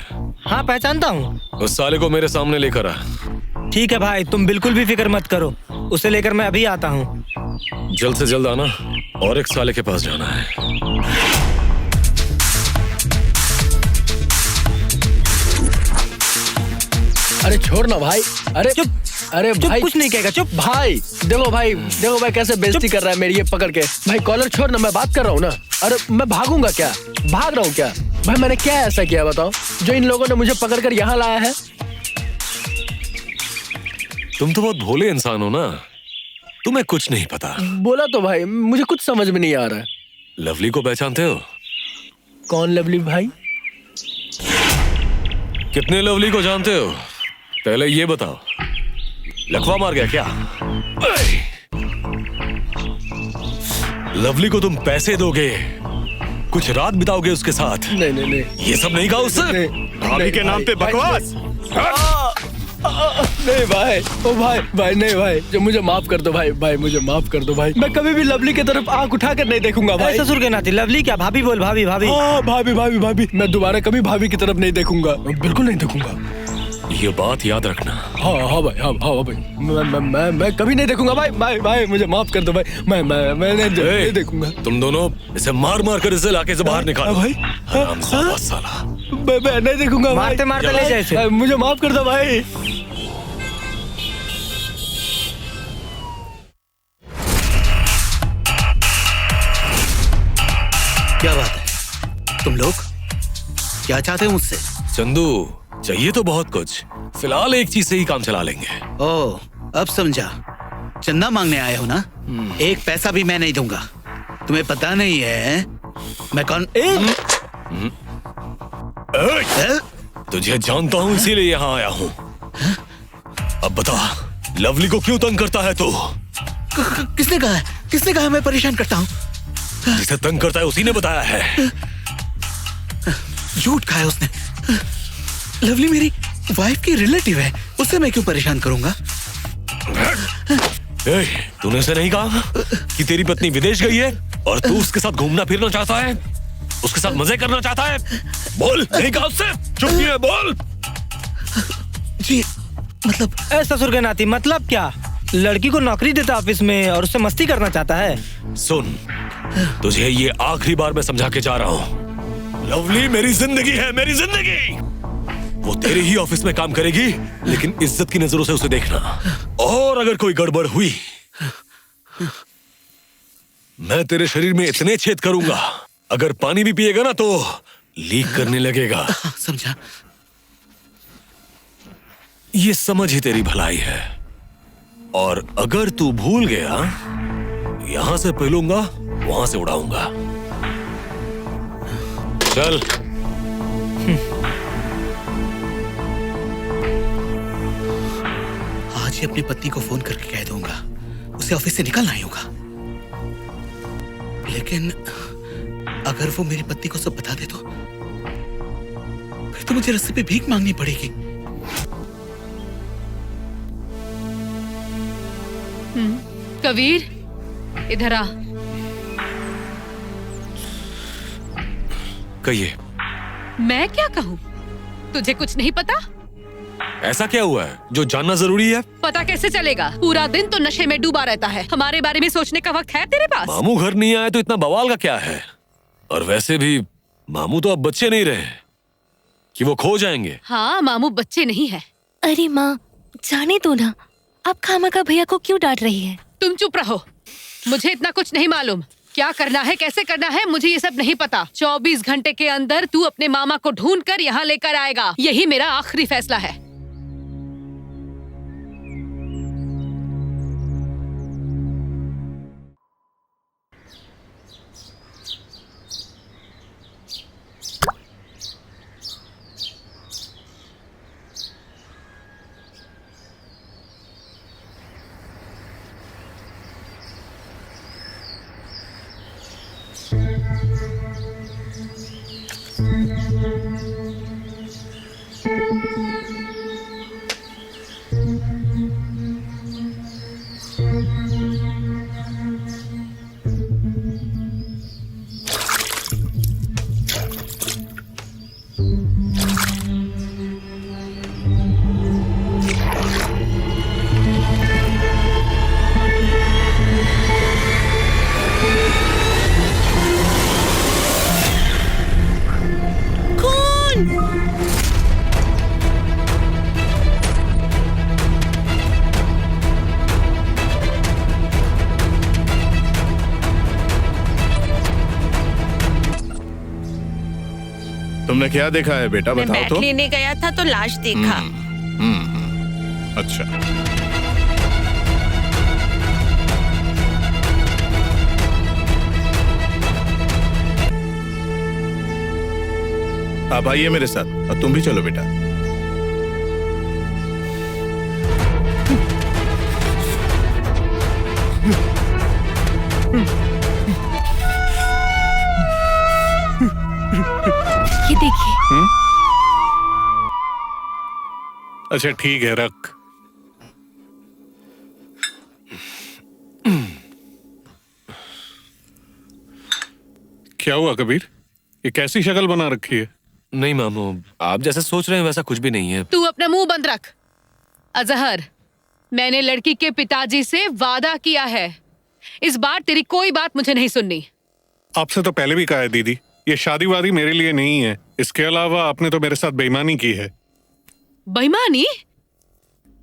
हाँ पहचानता हूँ। उस साले को मेरे सामने लेकर आ। ठीक है भाई, तुम बिल्कुल भी फिक्र मत करो, उसे लेकर मैं अभी आता हूँ। जल्द से जल्द आना, और एक साले के पास जाना है। अरे छोड़ ना भाई। अरे चुप। अरे चुप, भाई कुछ नहीं कहेगा, चुप। भाई देखो भाई कैसे बेइज्जती कर रहा है मेरी, ये पकड़ के। भाई कॉलर छोड़ ना, मैं बात कर रहा हूँ ना। अरे मैं भागूंगा क्या? भाग रहा हूँ क्या? भाई मैंने क्या ऐसा किया बताओ, जो इन लोगों ने मुझे पकड़ कर यहाँ लाया है? तुम तो बहुत भोले इंसान हो ना, तुम्हें कुछ नहीं पता। बोला तो भाई, मुझे कुछ समझ में नहीं आ रहा है। लवली को पहचानते हो? कौन लवली भाई? कितने लवली को जानते हो? पहले ये बताओ, लकवा मार गया क्या? लवली को तुम पैसे दोगे, कुछ रात बिताओगे उसके साथ? नहीं। ये सब नहीं कहा उससे? भाभी के नाम पे बकवास। नहीं भाई, ओ भाई नहीं भाई, जो मुझे माफ कर दो भाई, मुझे माफ कर दो भाई। मैं कभी भी लवली की तरफ आंख उठाकर नहीं देखूंगा भाई। ससुर के नाते लवली क्या? भाभी बोल, भाभी। हाँ भाभी। मैं दोबारा कभी भाभी की तरफ नहीं देखूंगा, बिल्कुल नहीं देखूंगा। ये बात याद रखना। हाँ हाँ भाई, हाँ हाँ भाई, मैं कभी नहीं देखूंगा भाई। भाई मुझे माफ कर दो भाई, मैं नहीं देखूंगा। तुम दोनों इसे मार मार कर इस इलाके से बाहर निकालो भाई। हरामजादा साला। मैं नहीं देखूंगा। मारते मारते ले जाए। मुझे माफ कर दो भाई। क्या बात है तुम लोग, क्या चाहते हो मुझसे? चंदू, चाहिए तो बहुत कुछ, फिलहाल एक चीज से ही काम चला लेंगे। ओह, अब समझा। चंदा मांगने आए हो ना? एक पैसा भी मैं नहीं दूंगा। तुम्हें पता नहीं है मैं कौन? तुझे जानता हूँ, इसीलिए यहाँ आया हूँ। अब बता, लवली को क्यों तंग करता है तू? किसने कहा है? किसने कहा मैं परेशान करता हूँ? जिसे तंग करता है उसी ने बताया है। झूठ कहा है उसने। लवली मेरी वाइफ की रिलेटिव है, उसे मैं क्यों परेशान करूंगा? तूने उसे नहीं कहा कि तेरी पत्नी विदेश गई है और तू उसके साथ घूमना फिरना चाहता है, उसके साथ मजे करना चाहता है? बोल, नहीं कहा उससे? चुप नहीं है, बोल। जी मतलब ससुर के नाती मतलब क्या? लड़की को नौकरी देता ऑफिस में और उससे मस्ती करना चाहता है। सुन, तुझे ये आखिरी बार मैं समझा के जा रहा हूँ। लवली मेरी जिंदगी है, मेरी जिंदगी। वो तेरे ही ऑफिस में काम करेगी, लेकिन इज्जत की नजरों से उसे देखना। और अगर कोई गड़बड़ हुई, मैं तेरे शरीर में इतने छेद करूंगा, अगर पानी भी पिएगा ना तो लीक करने लगेगा। समझा? ये समझ ही तेरी भलाई है। और अगर तू भूल गया, यहां से पहलूंगा, वहां से उड़ाऊंगा। चल। आज ही अपनी पत्नी को फोन करके कह दूंगा, उसे ऑफिस से निकलना ही होगा। लेकिन अगर वो मेरी पत्नी को सब बता दे तो फिर तो मुझे रास्ते पे भीख मांगनी पड़ेगी। कबीर, इधर आ। कहिए। मैं क्या कहूँ? तुझे कुछ नहीं पता? ऐसा क्या हुआ है जो जानना जरूरी है? पता कैसे चलेगा? पूरा दिन तो नशे में डूबा रहता है। हमारे बारे में सोचने का वक्त है तेरे पास? मामू घर नहीं आए तो इतना बवाल का क्या है? और वैसे भी मामू तो अब बच्चे नहीं रहे कि वो खो जाएंगे। हाँ, मामू बच्चे नहीं है। अरे माँ, जाने दो ना। आप खामखा भैया को क्यों डांट रही है? तुम चुप रहो। मुझे इतना कुछ नहीं मालूम। क्या करना है, कैसे करना है, मुझे ये सब नहीं पता। 24 घंटे के अंदर तू अपने मामा को ढूंढ कर यहाँ लेकर आएगा। यही मेरा आखिरी फैसला है। तुमने क्या देखा है बेटा, मैं बताओ बैट तो। लेने गया था तो लाश देखा। अच्छा, आप आइए मेरे साथ और तुम भी चलो बेटा। ये देखिए। अच्छा ठीक है, रख। क्या हुआ कबीर, ये कैसी शक्ल बना रखी है? नहीं मामू, आप जैसा सोच रहे हैं वैसा कुछ भी नहीं है। तू अपना मुंह बंद रख। अजहर, मैंने लड़की के पिताजी से वादा किया है, इस बार तेरी कोई बात मुझे नहीं सुननी। आपसे तो पहले भी कहा है दीदी, ये शादी वादी मेरे लिए नहीं है। इसके अलावा आपने तो मेरे साथ बेईमानी की है। बेईमानी?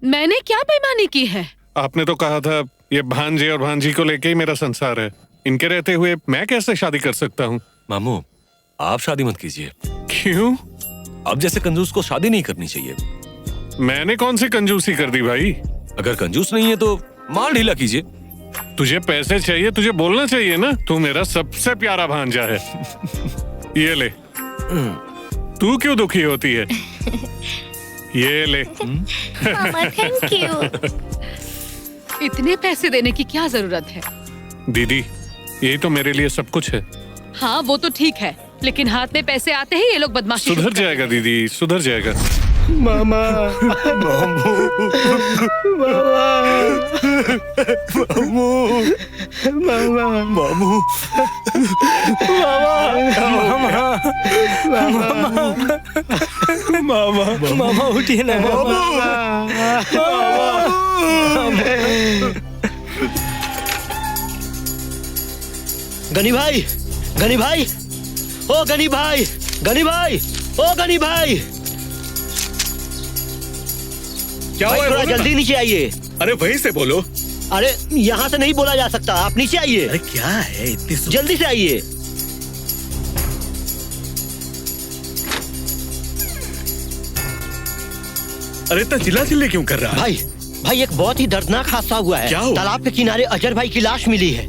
मैंने क्या बेईमानी की है? आपने तो कहा था ये भांजे और भांजी को लेके ही मेरा संसार है, इनके रहते हुए मैं कैसे शादी कर सकता हूँ? मामू, आप शादी मत कीजिए। क्यों? अब जैसे कंजूस को शादी नहीं करनी चाहिए। मैंने कौन सी कंजूसी कर दी भाई? अगर कंजूस नहीं है तो माल ढीला कीजिए। तुझे पैसे चाहिए, तुझे बोलना चाहिए ना, तू मेरा सबसे प्यारा भांजा है। ये ले। तू क्यों दुखी होती है? ये ले। मामा थैंक यू। इतने पैसे देने की क्या जरूरत है? दीदी, यही तो मेरे लिए सब कुछ है। हाँ वो तो ठीक है, लेकिन हाथ में पैसे आते ही ये लोग बदमाशी सुधर जाएगा दीदी, सुधर जाएगा। मामा, मामू, मामा, मामू, मामा, मामा उठिए ना गनी भाई, गनी भाई, ओ गनी भाई, गनी भाई, ओ गनी भाई, क्या भाई हुआ? थोड़ा जल्दी नीचे आइए। अरे वहीं से बोलो। अरे यहाँ से नहीं बोला जा सकता, आप नीचे आइए। अरे क्या है इतनी जल्दी से आइए। अरे इतना चिल्ला चिल्ली क्यों कर रहा है? भाई, भाई एक बहुत ही दर्दनाक हादसा हुआ है। क्या हुआ? तालाब के किनारे अजहर भाई की लाश मिली है।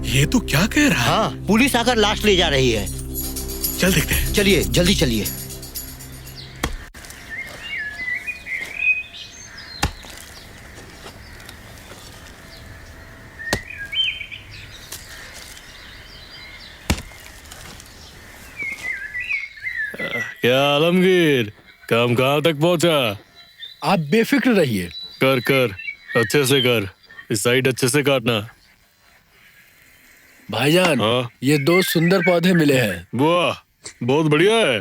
ये तो क्या कह रहा है? हाँ, पुलिस आकर लाश ले जा रही है। चल देखते हैं। चलिए, जल्दी चलिए। क्या आलमगीर, काम कहाँ तक पहुँचा? आप बेफिक्र रहिए। कर कर, अच्छे से कर, इस साइड अच्छे से काटना। भाईजान, ये 2 सुंदर पौधे मिले हैं। वाह, बहुत बढ़िया है।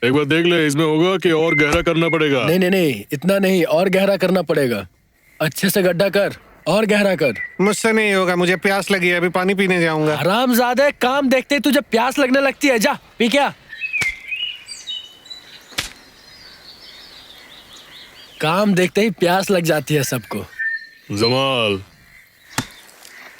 एक बार देख ले, इसमें होगा कि और गहरा करना पड़ेगा? नहीं नहीं नहीं, इतना नहीं, और गहरा करना पड़ेगा। अच्छे से गड्ढा कर और गहरा कर। मुझसे नहीं होगा, मुझे प्यास लगी है, अभी पानी पीने जाऊंगा। हरामजादे, काम देखते ही तुझे प्यास लगने लगती है। जा पी क्या। काम देखते ही प्यास लग जाती है सबको। जमाल,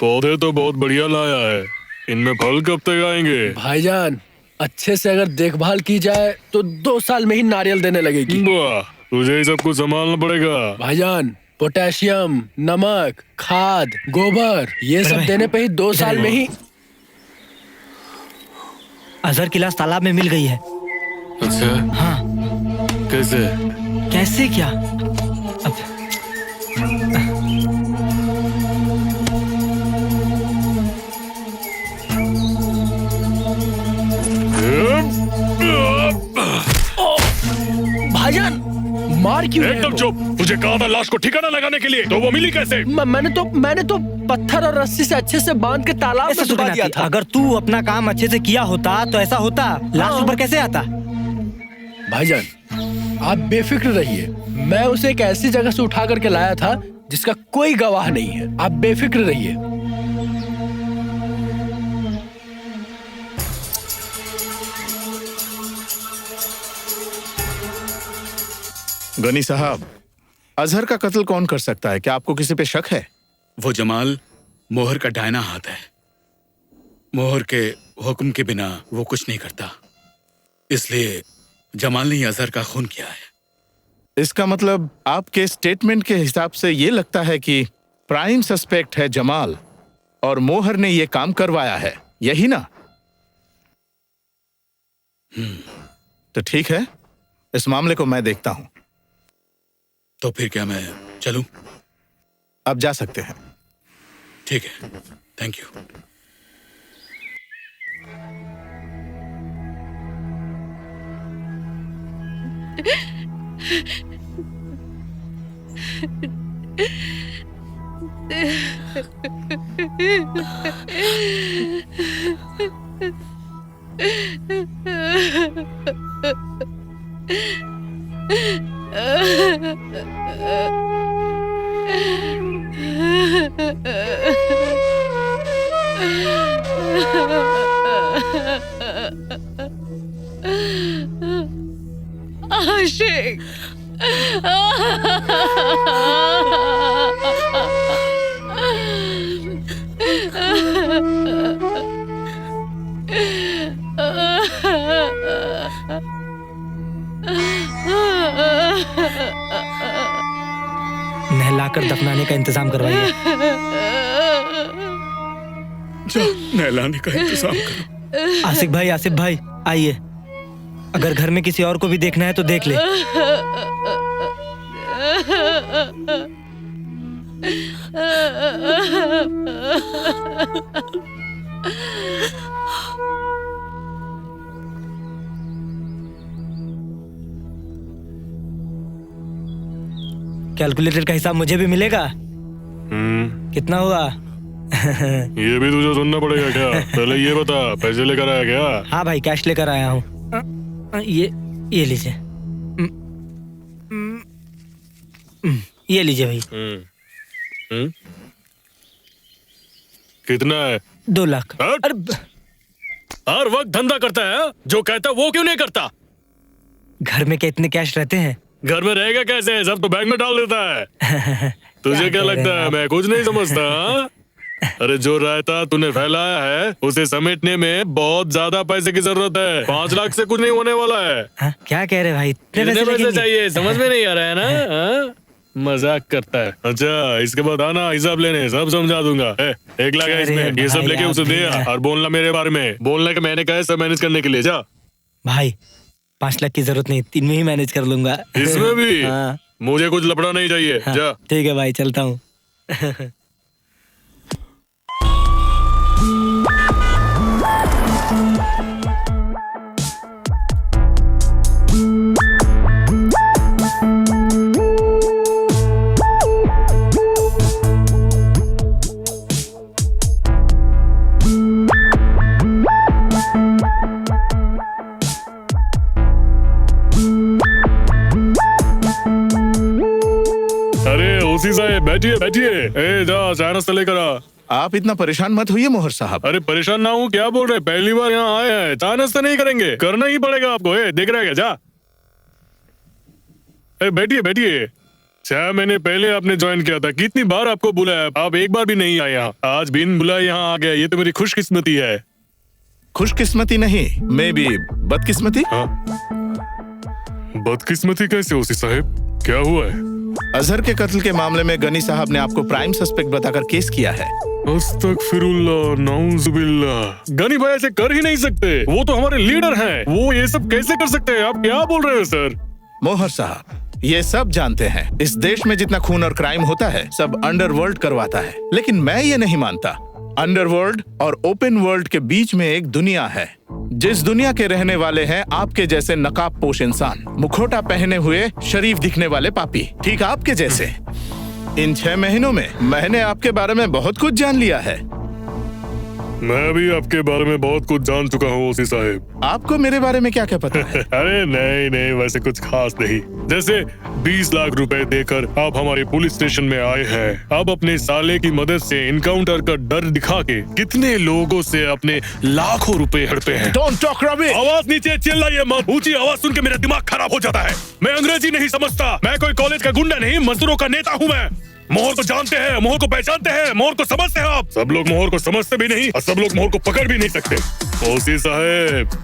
पौधे तो बहुत बढ़िया लाया है, इनमें फल कब तक आएंगे? भाईजान, अच्छे से अगर देखभाल की जाए तो 2 साल में ही नारियल देने लगेगी। वाह, तुझे ही सब कुछ संभालना पड़ेगा। भाईजान, पोटेशियम, नमक, खाद, गोबर, ये सब देने पे ही 2 साल में ही। अजहर की लाश तालाब में मिल गई है। अच्छा? हाँ। कैसे? कैसे क्या? अब भाईजान, मार क्यों रहे हो? एकदम चुप। तुझे कहा था लाश को ठिकाना लगाने के लिए, तो वो मिली कैसे? मैंने तो पत्थर और रस्सी से अच्छे से बांध के तालाब में छुपा दिया था। अगर तू अपना काम अच्छे से किया होता तो ऐसा होता, लाश ऊपर कैसे आता? भाईजान, आप बेफिक्र रहिए। मैं उसे एक ऐसी जगह से उठा करके लाया था जिसका कोई गवाह नहीं है। आप बेफिक्र रहिए। गनी साहब, अजहर का कत्ल कौन कर सकता है? क्या आपको किसी पे शक है? वो जमाल मोहर का डायना हाथ है। मोहर के हुक्म के बिना वो कुछ नहीं करता, इसलिए जमाल ने अजहर का खून किया है। इसका मतलब आपके स्टेटमेंट के हिसाब से ये लगता है कि प्राइम सस्पेक्ट है जमाल और मोहर ने ये काम करवाया है, यही ना? तो ठीक है, इस मामले को मैं देखता हूं। तो फिर क्या मैं चलूं? आप जा सकते हैं। ठीक है, थैंक यू। आशिक। नहलाकर दफनाने का इंतजाम करवाइए। नहलाने का इंतजाम करो। आसिफ भाई आइए। अगर घर में किसी और को भी देखना है तो देख ले। कैलकुलेटर का हिसाब मुझे भी मिलेगा? कितना हुआ? ये भी तुझे सुनना पड़ेगा क्या? पहले ये बता, पैसे लेकर आया क्या? हाँ भाई, कैश लेकर आया हूँ। ये लीजिए। ये लीजिए भाई। कितना है? 2 लाख। हर वक्त धंधा करता है, जो कहता वो क्यों नहीं करता? घर में क्या इतने कैश रहते हैं? घर में रहेगा कैसे? सब तो बैंक में डाल देता है। तुझे क्या लगता है मैं कुछ नहीं समझता? हाँ? अरे जो रायता तूने फैलाया है उसे समेटने में बहुत ज्यादा पैसे की जरूरत है। 5 लाख से कुछ नहीं होने वाला है। हाँ? क्या कह रहे भाई? कितने पैसे चाहिए समझ में नहीं आ रहा है ना? हाँ? मजाक करता है। अच्छा, इसके बाद आना हिसाब लेने, सब समझा दूंगा। 1 लाख है इसमें, ये सब लेके उसे दे और बोलना मेरे बारे में। बोलना कि मैंने कहा है सब मैनेज करने के लिए। जा भाई, 5 लाख की जरूरत नहीं, 3 में ही मैनेज कर लूंगा। इसमें भी? हाँ। मुझे कुछ लफड़ा नहीं चाहिए। हाँ, जा। ठीक है भाई, चलता हूँ। बैठिए बैठिए। ए जा, चाय नाश्ता लेकर आ। आप इतना परेशान मत होइए मोहर साहब। अरे परेशान ना हूँ, क्या बोल रहे? पहली बार यहाँ आए हैं, चाय नाश्ता नहीं करेंगे? करना ही पड़ेगा आपको। देख रहा है क्या? जा बैठिए बैठिए। 6 महीने पहले आपने ज्वाइन किया था, कितनी बार आपको बुलाया, आप एक बार भी नहीं आए यहाँ। आज बिन बुलाए यहाँ आ गया, ये तो मेरी खुशकिस्मती है। खुशकिस्मती नहीं, मैं भी बदकिस्मती। हाँ? बदकिस्मती कैसे ओसी साहब, क्या हुआ है? अजहर के कत्ल के मामले में गनी साहब ने आपको प्राइम सस्पेक्ट बताकर केस किया है। अस्तगफिरुल्लाह, नाउजुबिल्लाह। गनी भाई ऐसे कर ही नहीं सकते, वो तो हमारे लीडर हैं। वो ये सब कैसे कर सकते हैं? आप क्या बोल रहे हो सर? मोहर साहब, ये सब जानते हैं इस देश में जितना खून और क्राइम होता है सब अंडरवर्ल्ड करवाता है, लेकिन मैं ये नहीं मानता। अंडरवर्ल्ड और ओपन वर्ल्ड के बीच में एक दुनिया है, जिस दुनिया के रहने वाले हैं आपके जैसे नकाब पोश इंसान, मुखोटा पहने हुए शरीफ दिखने वाले पापी, ठीक आपके जैसे। इन 6 महीनों में मैंने आपके बारे में बहुत कुछ जान लिया है। मैं भी आपके बारे में बहुत कुछ जान चुका हूँ ओसी साहब। आपको मेरे बारे में क्या क्या पता है? अरे नहीं नहीं, वैसे कुछ खास नहीं। जैसे 20 लाख रुपए देकर आप हमारे पुलिस स्टेशन में आए हैं। अब अपने साले की मदद से इनकाउंटर का डर दिखा के कितने लोगों से अपने लाखों रुपए हड़पे हैं। Don't talk rubbish! आवाज नीचे चिल्लाइए मत, ऊंची आवाज सुन के मेरा दिमाग खराब हो जाता है। मैं अंग्रेजी नहीं समझता, मैं कोई कॉलेज का गुंडा नहीं, मजदूरों का नेता हूँ मैं। मोहर को जानते हैं, मोहर को पहचानते हैं, मोहर को समझते हैं आप। सब लोग मोहर को समझते भी नहीं और सब लोग मोहर को पकड़ भी नहीं सकते। ओसी साहब,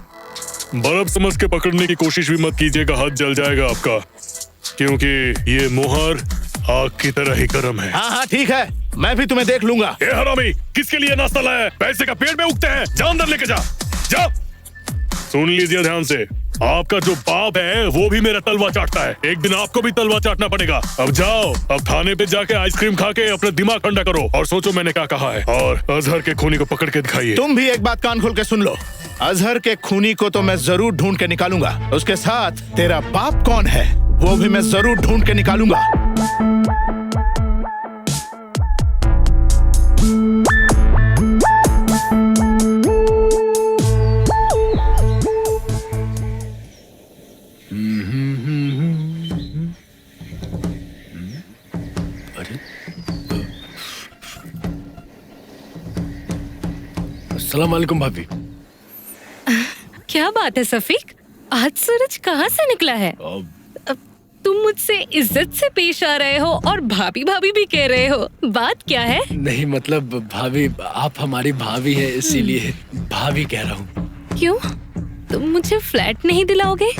बर्फ समझ के पकड़ने की कोशिश भी मत कीजिएगा, हाथ जल जाएगा आपका, क्योंकि ये मोहर आग की तरह ही गर्म है। हाँ हाँ ठीक है, मैं भी तुम्हें देख लूंगा। ए हरामी, किसके लिए नाश्ता लाया है? पैसे का पेड़ में उगते हैं, जा अंदर लेके जा। जा। सुन लीजिए ध्यान से, आपका जो बाप है वो भी मेरा तलवा चाटता है, एक दिन आपको भी तलवा चाटना पड़ेगा। अब जाओ, अब थाने पे जाके आइसक्रीम खा के अपना दिमाग ठंडा करो और सोचो मैंने क्या कहा है, और अजहर के खूनी को पकड़ के दिखाइए। तुम भी एक बात कान खोल के सुन लो, अजहर के खूनी को तो मैं जरूर ढूंढ के निकालूंगा, उसके साथ तेरा बाप कौन है वो भी मैं जरूर ढूंढ के निकालूंगा। अस्सलाम वालेकुम भाभी। क्या बात है सफीक, आज सूरज कहाँ से निकला है? तुम मुझसे इज्जत से पेश आ रहे हो और भाभी भाभी भी कह रहे हो, बात क्या है? नहीं मतलब भाभी, आप हमारी भाभी है इसीलिए भाभी कह रहा हूँ। क्यों, तुम मुझे फ्लैट नहीं दिलाओगे?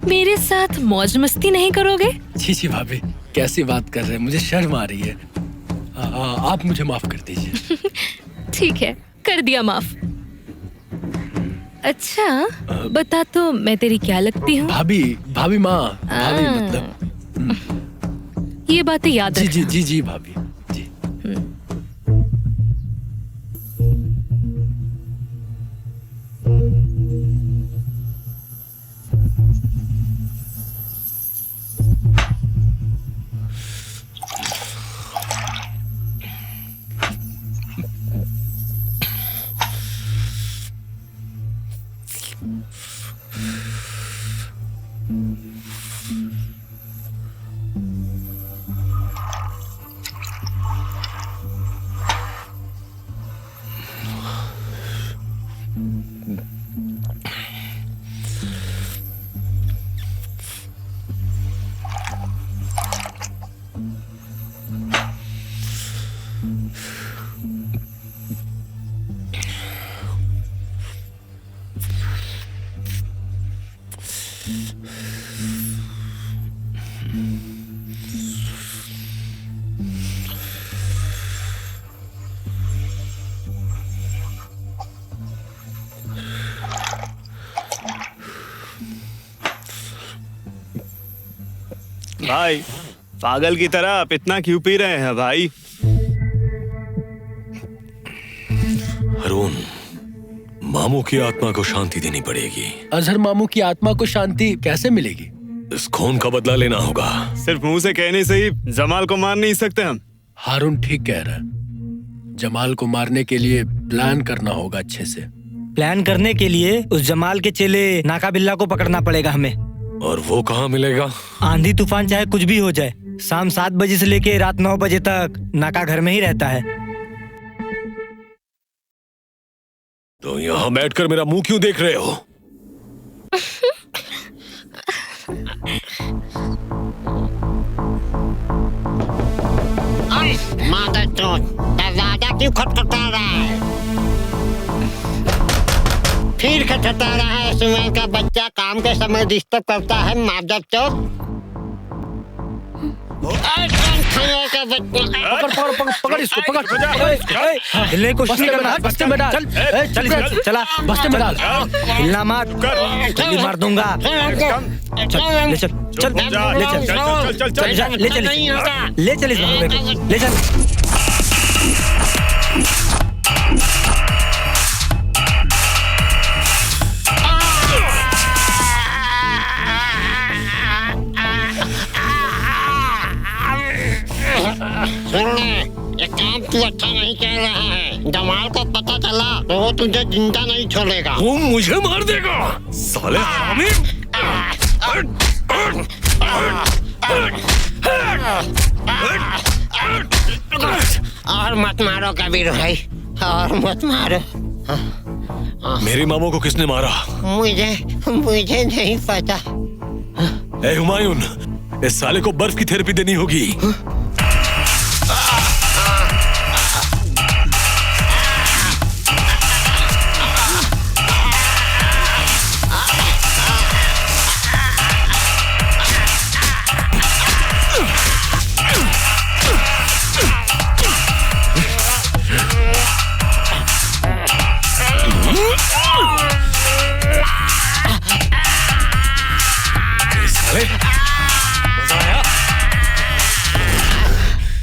मेरे साथ मौज मस्ती नहीं करोगे? जी भाभी, कैसी बात कर रहे हैं, मुझे शर्म आ रही है। आप मुझे माफ कर दीजिए। ठीक है, कर दिया माफ। अच्छा बता तो मैं तेरी क्या लगती हूँ? भाभी, भाभी माँ, भाभी मतलब। ये बातें याद रखना। जी जी जी भाभी जी। भाई पागल की तरह आप इतना क्यों पी रहे हैं भाई? अरुण, मामू की आत्मा को शांति देनी पड़ेगी। अजहर मामू की आत्मा को शांति कैसे मिलेगी? इस खून का बदला लेना होगा। सिर्फ मुंह से कहने से ही जमाल को मार नहीं सकते हम। हारून ठीक कह रहा है, जमाल को मारने के लिए प्लान करना होगा अच्छे से। प्लान करने के लिए उस जमाल के चेले नाका बिल्ला को पकड़ना पड़ेगा हमें। और वो कहाँ मिलेगा? आंधी तूफान चाहे कुछ भी हो जाए, शाम 7 बजे से लेके रात 9 बजे तक नाका घर में ही रहता है। तो यहाँ बैठकर मेरा मुंह क्यों देख रहे हो? माता चोट, दरवाजा क्यों खटखटा रहा है? फिर खटखटा रहा है। सुमेर का बच्चा काम के समय डिस्टर्ब करता है। माता चोट, पकड़ इसको, पकड़। हिलने को नहीं करना। बस्ते में डाल। चल चला, बस्ते में डाल। हिलना मत, गोली मार दूंगा। चल ले चल, चल ले चल, ले चल, ले चल इस बंदे को, ले चल। ये काम तू अच्छा नहीं कर रहा है। जमाल को पता चला तो वो तुझे जिंदा नहीं छोड़ेगा। वो मुझे मार देगा साले हरामी। और मत मारो कबीर भाई, और मत मारो। मेरे मामू को किसने मारा? मुझे नहीं पता। ए हुमायून, इस साले को बर्फ की थेरेपी देनी होगी।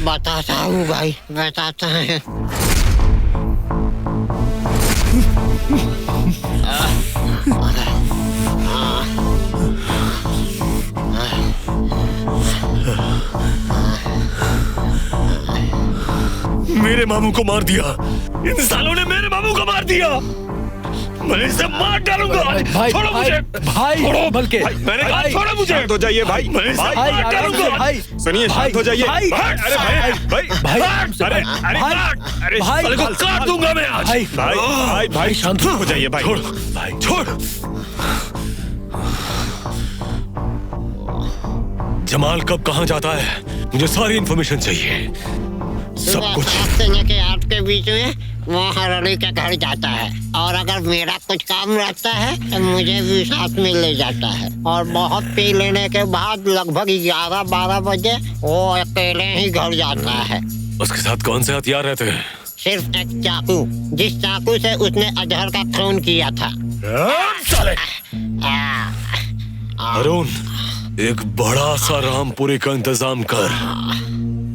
बताता हूँ भाई, बताता है। मेरे मामू को मार दिया, इन सालों ने मेरे मामू को मार दिया। मैं इसे मार डालूंगा। भाई, छोड़ो मुझे। भाई, छोड़ो। बल्कि मैंने कहा छोड़ो मुझे। शांत हो जाइए भाई। मैं इसे भाई, मार आराम से, डालूंगा। भाई। सुनिए, शांत हो जाइए। भाई, अरे भाई, भाई, अरे अरे भाई, साले को काट दूंगा मैं आज। भाई, भाई शांत हो जाइए भाई। छोड़ भाई, छोड़। जमाल कब कहाँ जाता है, मुझे सारी इन्फॉर्मेशन चाहिए, सब कुछ। 7 से लेके 8 के बीच में महारानी के घर जाता है, और अगर मेरा कुछ काम रहता है तो मुझे भी साथ में ले जाता है, और बहुत पी लेने के बाद लगभग 11-12 बजे वो अकेले ही घर जाता है। उसके साथ कौन से हथियार रहते हैं? सिर्फ एक चाकू, जिस चाकू से उसने अजहर का खून किया था। साले। अरुण, एक बड़ा सा रामपुरी का इंतजाम कर।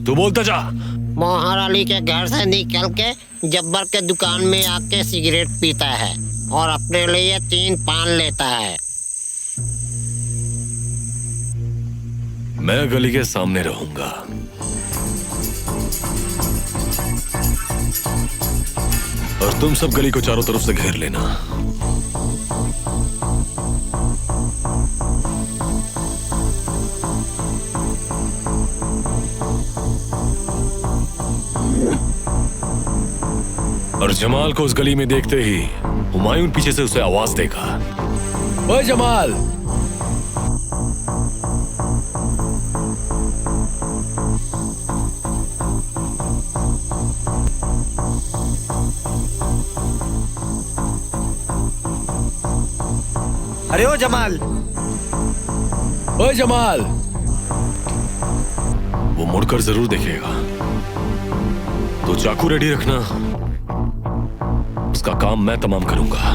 तू बोलता जा। मोहर अली के घर से निकल के जब्बर के दुकान में आके सिगरेट पीता है और अपने लिए 3 पान लेता है। मैं गली के सामने रहूंगा। और तुम सब गली को चारों तरफ से घेर लेना। और जमाल को उस गली में देखते ही हुमायूं पीछे से उसे आवाज देगा। ओए जमाल। अरे ओ जमाल। ओए जमाल। वो मुड़कर जरूर देखेगा, तो चाकू रेडी रखना, उसका काम मैं तमाम करूंगा।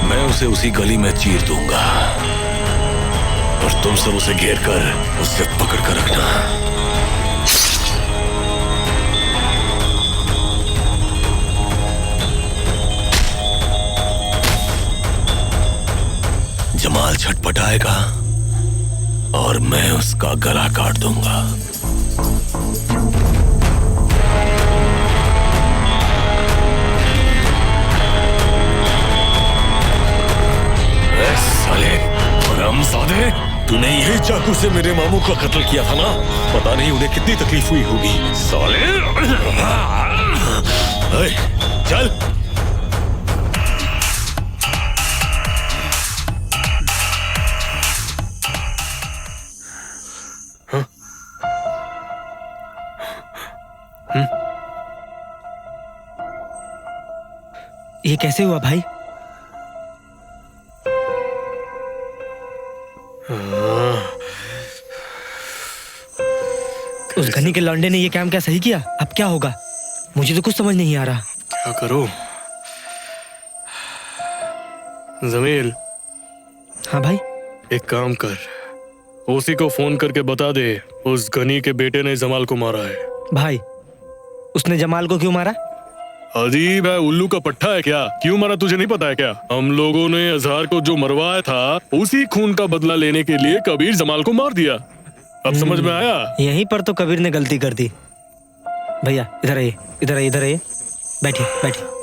मैं उसे उसी गली में चीर दूंगा और तुम सब उसे घेर कर उसे पकड़ कर रखना। जमाल छटपटाएगा और मैं उसका गला काट दूंगा। साले हरामजादे, तूने यही चाकू से मेरे मामू का कत्ल किया था ना? पता नहीं उन्हें कितनी तकलीफ हुई होगी। साले चल। ये कैसे हुआ भाई? उस घनी के लौंडे ने ये काम क्या सही किया? अब क्या होगा? मुझे तो कुछ समझ नहीं आ रहा। क्या करूं? जमील। हाँ भाई। एक काम कर, उसी को फोन करके बता दे उस घनी के बेटे ने जमाल को मारा है। भाई, उसने जमाल को क्यों मारा? अजीब है, उल्लू का पट्टा है क्या? क्यों मारा तुझे नहीं पता है क्या? हम लोगों ने अजहर को जो मरवाया था उसी खून का बदला लेने के लिए कबीर जमाल को मार दिया। अब समझ में आया? यहीं पर तो कबीर ने गलती कर दी। भैया इधर आइए, इधर आइए, इधर आइए, बैठिए बैठिए।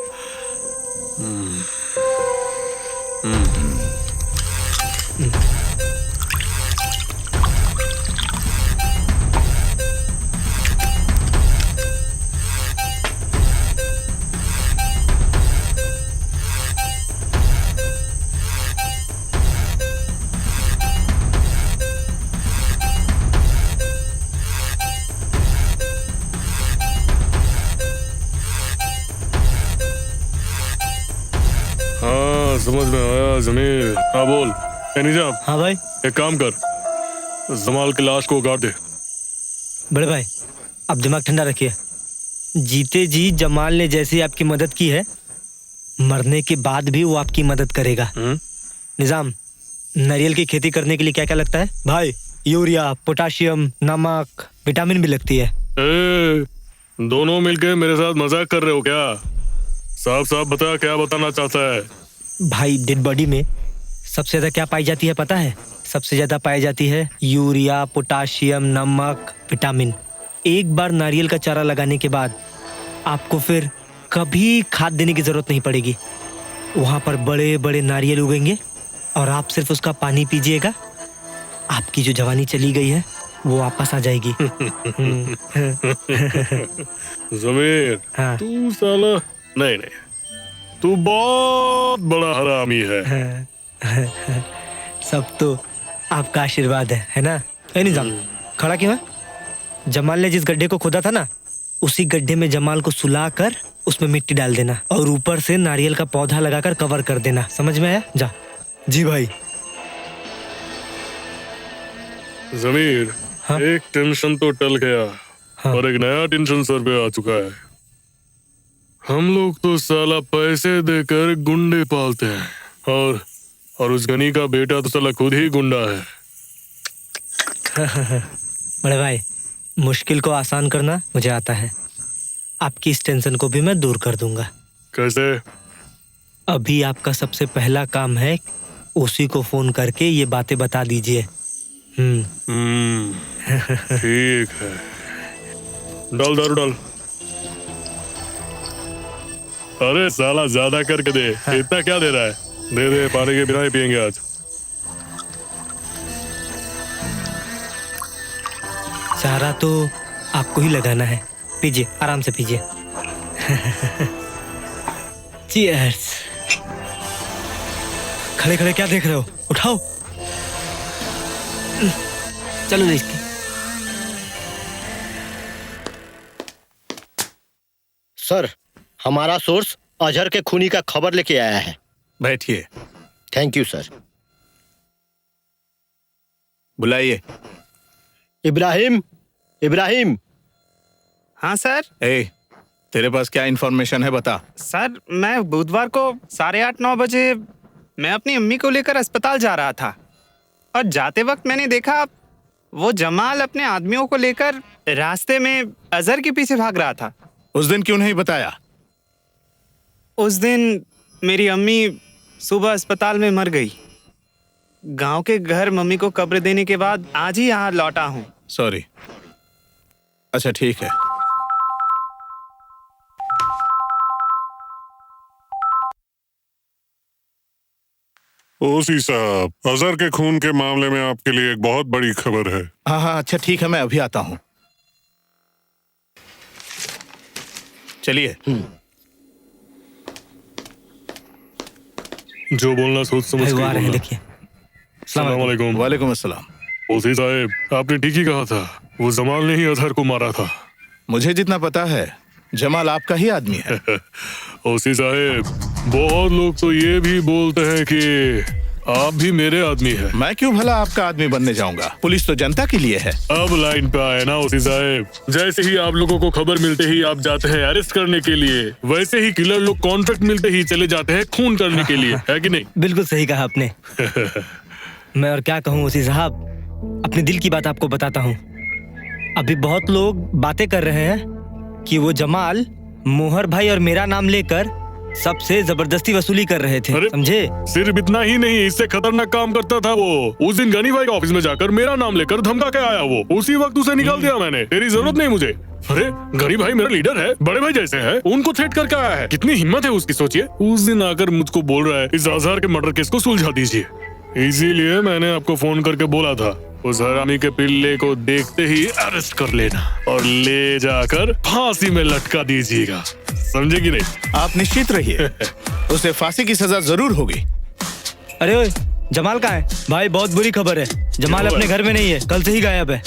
हाँ समझ में आया जमील। हाँ बोल। निजाम। हाँ भाई। एक काम कर, जमाल की लाश को उगाड़ दे। बड़े भाई, अब दिमाग ठंडा रखिए। जीते जी जमाल ने जैसे आपकी मदद की है, मरने के बाद भी वो आपकी मदद करेगा। निजाम, नारियल की खेती करने के लिए क्या क्या लगता है? भाई, यूरिया, पोटाशियम, नमक, विटामिन भी लगती है। दोनों मिलके मेरे साथ मजाक कर रहे हो क्या? साफ साफ बता, क्या बताना चाहता है? भाई, डेड बॉडी में सबसे ज्यादा क्या पाई जाती है पता है? सबसे ज्यादा पाई जाती है यूरिया, पोटाशियम, नमक, विटामिन। एक बार नारियल का चारा लगाने के बाद आपको फिर कभी खाद देने की जरूरत नहीं पड़ेगी। वहां पर बड़े बड़े नारियल उगेंगे और आप सिर्फ उसका पानी पीजिएगा। आपकी जो जवानी चली गई है वो वापस आ जाएगी। जमीर, हाँ। तू साला नहीं, तू बहुत बड़ा हरामी है। सब तो आपका आशीर्वाद है ना? निजाम, खड़ा क्यों है? जमाल ने जिस गड्ढे को खोदा था ना, उसी गड्ढे में जमाल को सुला कर उसमें मिट्टी डाल देना और ऊपर से नारियल का पौधा लगाकर कवर कर देना। समझ में आया? जा। जी भाई। जमीर, हाँ? एक टेंशन तो टल गया। हाँ? और एक नया टेंशन सर पे आ चुका है। हम लोग तो साला पैसे देकर गुंडे पालते हैं और उस गनी का बेटा तो साला खुद ही गुंडा है। बड़े भाई, मुश्किल को आसान करना मुझे आता है। आपकी इस टेंशन को भी मैं दूर कर दूंगा। कैसे? अभी आपका सबसे पहला काम है उसी को फोन करके ये बातें बता दीजिए। ठीक है। डाल दारू डाल। अरे साला ज्यादा करके दे। इतना क्या दे रहा है? दे पानी के बिना ही पियेंगे आज। चारा तो आपको ही लगाना है। पीजिए, आराम से पीजिए। चीयर्स। खड़े खड़े क्या देख रहे हो? उठाओ। चलो ले इसकी। सर, हमारा सोर्स अजहर के खूनी का खबर लेके आया है। बैठिए। Thank you sir. बुलाइए। इब्राहिम, इब्राहिम। हाँ सर। तेरे पास क्या इन्फॉर्मेशन है, बता। सर, मैं बुधवार को 8:30-9 बजे मैं अपनी अम्मी को लेकर अस्पताल जा रहा था और जाते वक्त मैंने देखा वो जमाल अपने आदमियों को लेकर रास्ते में अजहर के पीछे भाग रहा था। उस दिन क्यों नहीं बताया? उस दिन मेरी अम्मी सुबह अस्पताल में मर गई। गांव के घर मम्मी को कब्र देने के बाद आज ही यहाँ लौटा हूँ। सॉरी। अच्छा ठीक है। ओसी साहब, अजहर के खून के मामले में आपके लिए एक बहुत बड़ी खबर है। हाँ, अच्छा ठीक है, मैं अभी आता हूँ। चलिए। जो बोलना सोच समझ के बोलना। देखिए। अस्सलाम वालेकुम। वालेकुम अस्सलाम। ओसी साहब, आपने ठीक ही कहा था। वो जमाल ने ही अजहर को मारा था। मुझे जितना पता है जमाल आपका ही आदमी है। ओसी साहब, बहुत लोग तो ये भी बोलते हैं कि आप भी मेरे आदमी हैं। मैं क्यों भला आपका आदमी बनने जाऊंगा? पुलिस तो जनता के लिए है। अब लाइन पे आए ना ओसी साहब। जैसे ही आप लोगों को खबर मिलते ही आप जाते हैं अरेस्ट करने के लिए, वैसे ही किलर लोग कॉन्ट्रैक्ट मिलते ही चले जाते हैं खून करने के लिए, है कि नहीं? बिल्कुल सही कहा आपने। मैं और क्या कहूँ ओसी साहब, अपने दिल की बात आपको बताता हूँ। अभी बहुत लोग बातें कर रहे हैं कि वो जमाल मोहर भाई और मेरा नाम लेकर सबसे जबरदस्ती वसूली कर रहे थे। समझे? सिर्फ इतना ही नहीं, इससे खतरनाक काम करता था वो। उस दिन गनी भाई के ऑफिस में जाकर मेरा नाम लेकर धमका के आया वो। उसी वक्त उसे निकाल दिया मैंने। तेरी जरूरत नहीं मुझे। अरे गनी भाई मेरा लीडर है, बड़े भाई जैसे हैं, उनको थ्रेट करके आया है। कितनी हिम्मत है उसकी, सोचिए। उस दिन आकर मुझको बोल रहा है इस अजहर के मर्डर केस को सुलझा दीजिए। इसीलिए मैंने आपको फोन करके बोला था उस हरामी के पिल्ले को देखते ही अरेस्ट कर लेना और ले जाकर फांसी में लटका दीजिएगा। समझे कि नहीं? आप निश्चित रहिए, उसे फांसी की सजा जरूर होगी। अरे ओए, जमाल कहाँ है? भाई बहुत बुरी खबर है, जमाल अपने घर में नहीं है, कल से ही गायब है।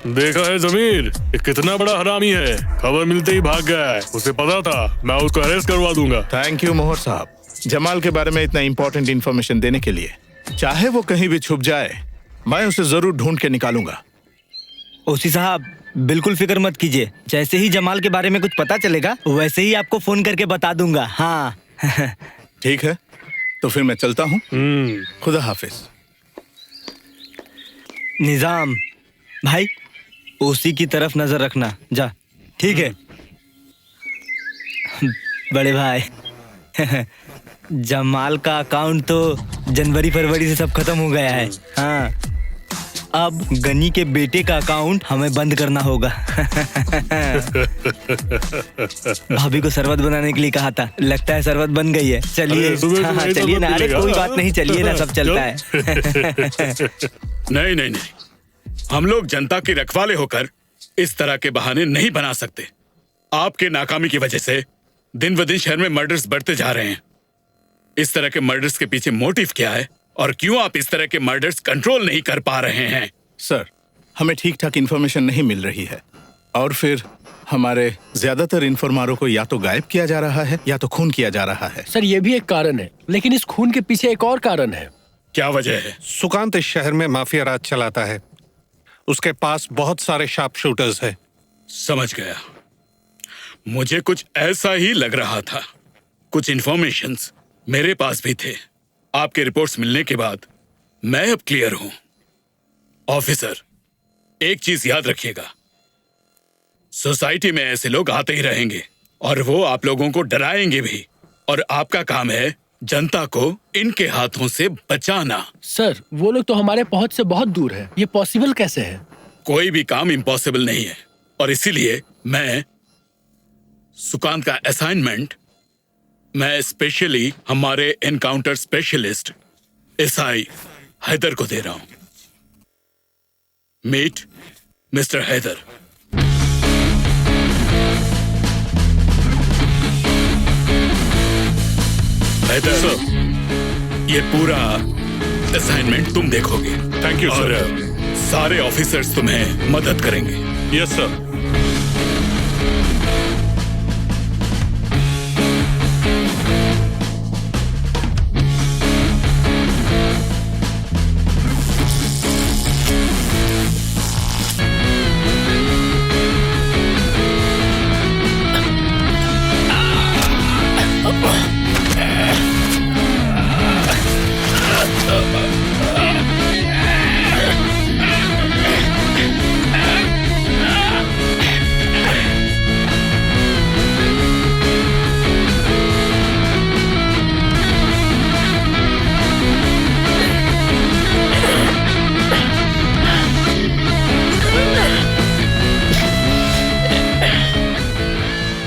देखा है जमीर, ये कितना बड़ा हरामी है। खबर मिलते ही भाग गया है। उसे पता था मैं उसको अरेस्ट करवा दूंगा। थैंक यू मोहर साहब, जमाल के बारे में इतना इम्पोर्टेंट इन्फॉर्मेशन देने के लिए। चाहे वो कहीं भी छुप जाए, मैं उसे जरूर ढूंढ के निकालूंगा। ओसी साहब, बिल्कुल फिक्र मत कीजिए। जैसे ही जमाल के बारे में कुछ पता चलेगा वैसे ही आपको फोन करके बता दूंगा। हाँ। ठीक है, तो फिर मैं चलता हूँ। खुदा हाफिज। निजाम भाई, ओसी की तरफ नजर रखना। जा। ठीक है बड़े भाई। जमाल का अकाउंट तो जनवरी फरवरी से सब खत्म हो गया है। हाँ, अब गनी के बेटे का अकाउंट हमें बंद करना होगा। भाभी को शरबत बनाने के लिए कहा था, लगता है शरबत बन गई है। चलिए हाँ, चलिए ना, अरे कोई बात नहीं, चलिए ना, सब चलता है। नहीं नहीं नहीं, हम लोग जनता के रखवाले होकर इस तरह के बहाने नहीं बना सकते। आपके नाकामी की वजह से दिन ब दिन शहर में मर्डर्स बढ़ते जा रहे हैं। इस तरह के मर्डर्स के पीछे मोटिव क्या है और क्यों आप इस तरह के मर्डर्स कंट्रोल नहीं कर पा रहे हैं? सर, हमें ठीक ठाक इन्फॉर्मेशन नहीं मिल रही है और फिर हमारे ज्यादातर इन्फॉर्मरों को या तो गायब किया जा रहा है या तो खून किया जा रहा है। सर, ये भी एक कारण है, लेकिन इस खून के पीछे एक और कारण है। क्या वजह है? सुकांत इस शहर में माफिया राज चलाता है। उसके पास बहुत सारे शार्प शूटर्स हैं। समझ गया। मुझे कुछ ऐसा ही लग रहा था। कुछ इन्फॉर्मेशंस मेरे पास भी थे। आपके रिपोर्ट्स मिलने के बाद मैं अब क्लियर हूं। ऑफिसर, एक चीज याद रखिएगा, सोसाइटी में ऐसे लोग आते ही रहेंगे और वो आप लोगों को डराएंगे भी, और आपका काम है जनता को इनके हाथों से बचाना। सर, वो लोग तो हमारे पहुंच से बहुत दूर है। ये पॉसिबल कैसे है? कोई भी काम इम्पॉसिबल नहीं है, और इसीलिए मैं सुकांत का असाइनमेंट मैं स्पेशली हमारे एनकाउंटर स्पेशलिस्ट एसआई हैदर को दे रहा हूं। Meet mister Haider. हैदर, ये पूरा असाइनमेंट तुम देखोगे। थैंक यू और सर। सारे ऑफिसर्स तुम्हें मदद करेंगे। Yes sir.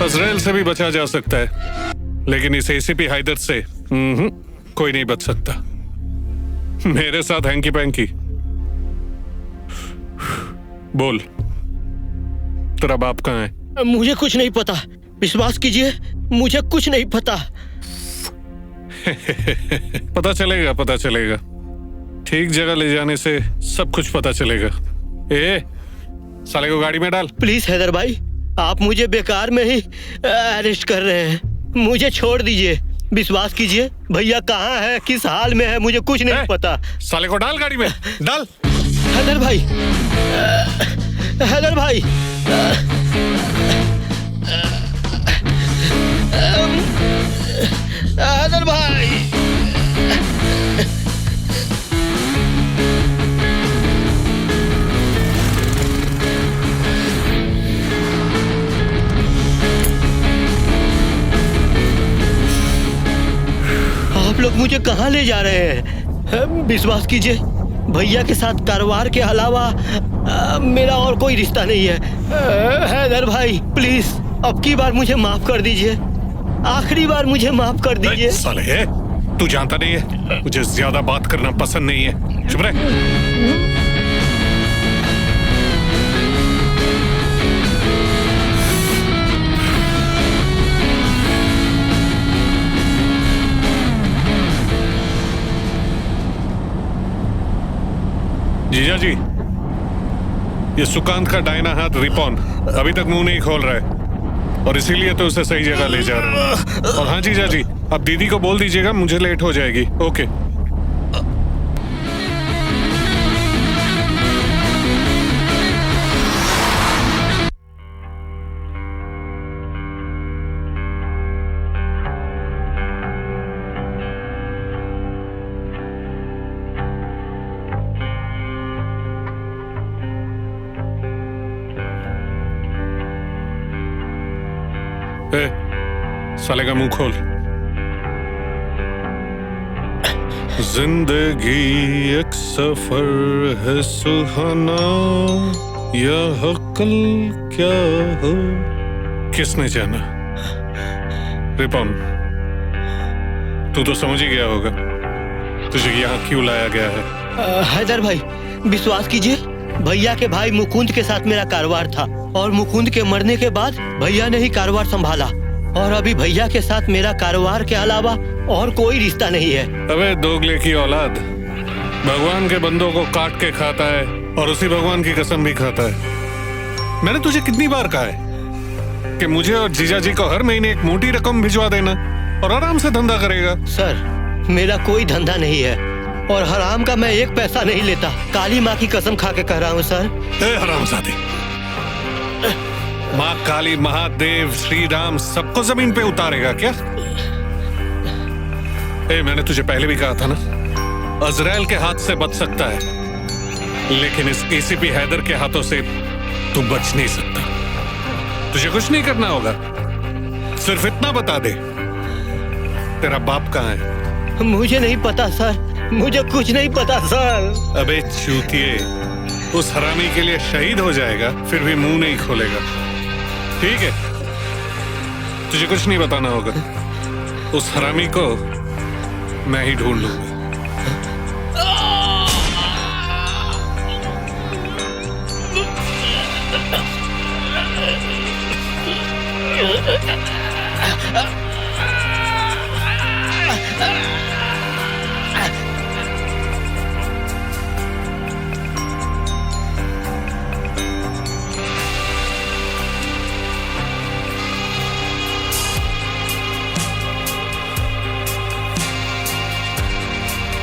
अजरेल से भी बचा जा सकता है, लेकिन इस एसीपी हैदर से कोई नहीं बच सकता। मेरे साथ हैंकी पैंकी। बोल, तेरा बाप कहाँ है? मुझे कुछ नहीं पता, विश्वास कीजिए, मुझे कुछ नहीं पता। पता चलेगा, पता चलेगा। ठीक जगह ले जाने से सब कुछ पता चलेगा। ए, साले को गाड़ी में डाल। प्लीज हैदर भाई, आप मुझे बेकार में ही अरेस्ट कर रहे हैं। मुझे छोड़ दीजिए, विश्वास कीजिए, भैया कहाँ है, किस हाल में है, मुझे कुछ नहीं पता। साले को डाल गाड़ी में, डाल। हैदर भाई, हैदर भाई, हैदर भाई। आप लोग मुझे कहाँ ले जा रहे हैं? विश्वास कीजिए, भैया के साथ कारोबार के अलावा मेरा और कोई रिश्ता नहीं है। हैदर भाई, प्लीज अब की बार मुझे माफ कर दीजिए, आखिरी बार मुझे माफ कर दीजिए। साले, तू जानता नहीं है, मुझे ज्यादा बात करना पसंद नहीं है। चुप रह। जीजा जी, ये सुकांत का डायना हाथ रिपॉन अभी तक मुंह नहीं खोल रहा है, और इसीलिए तो उसे सही जगह ले जा रहा हूं। और हाँ जीजा जी, अब दीदी को बोल दीजिएगा, मुझे लेट हो जाएगी। ओके। साले का मुंह खोल। जिंदगी एक सफर है सुहाना, यह कल क्या हो किसने जाना। रिपन, तू तो समझ ही गया होगा तुझे यहाँ क्यों लाया गया है। हैदर भाई, विश्वास कीजिए, भैया के भाई मुकुंद के साथ मेरा कारोबार था और मुकुंद के मरने के बाद भैया ने ही कारोबार संभाला और अभी भैया के साथ मेरा कारोबार के अलावा और कोई रिश्ता नहीं है। अबे दोगले की औलाद, भगवान के बंदों को काट के खाता है और उसी भगवान की कसम भी खाता है। मैंने तुझे कितनी बार कहा है कि मुझे और जीजा जी को हर महीने एक मोटी रकम भिजवा देना और आराम से धंधा करेगा। सर, मेरा कोई धंधा नहीं है और हराम का मैं एक पैसा नहीं लेता। काली माँ की कसम खा के कह रहा हूँ सर। हरामजादे, माँ काली, महादेव, श्री राम सबको जमीन पे उतारेगा क्या? मैंने तुझे पहले भी कहा था ना, अजराइल के हाथ से बच सकता है लेकिन इस एसीपी हैदर के हाथों से तू बच नहीं सकता। तुझे कुछ नहीं करना होगा, सिर्फ इतना बता दे, तेरा बाप कहाँ है? मुझे नहीं पता सर, मुझे कुछ नहीं पता सर। अबे चूतिए, उस हरामी के लिए शहीद हो जाएगा फिर भी मुंह नहीं खोलेगा। ठीक है, तुझे कुछ नहीं बताना होगा, उस हरामी को मैं ही ढूंढ लूंगा।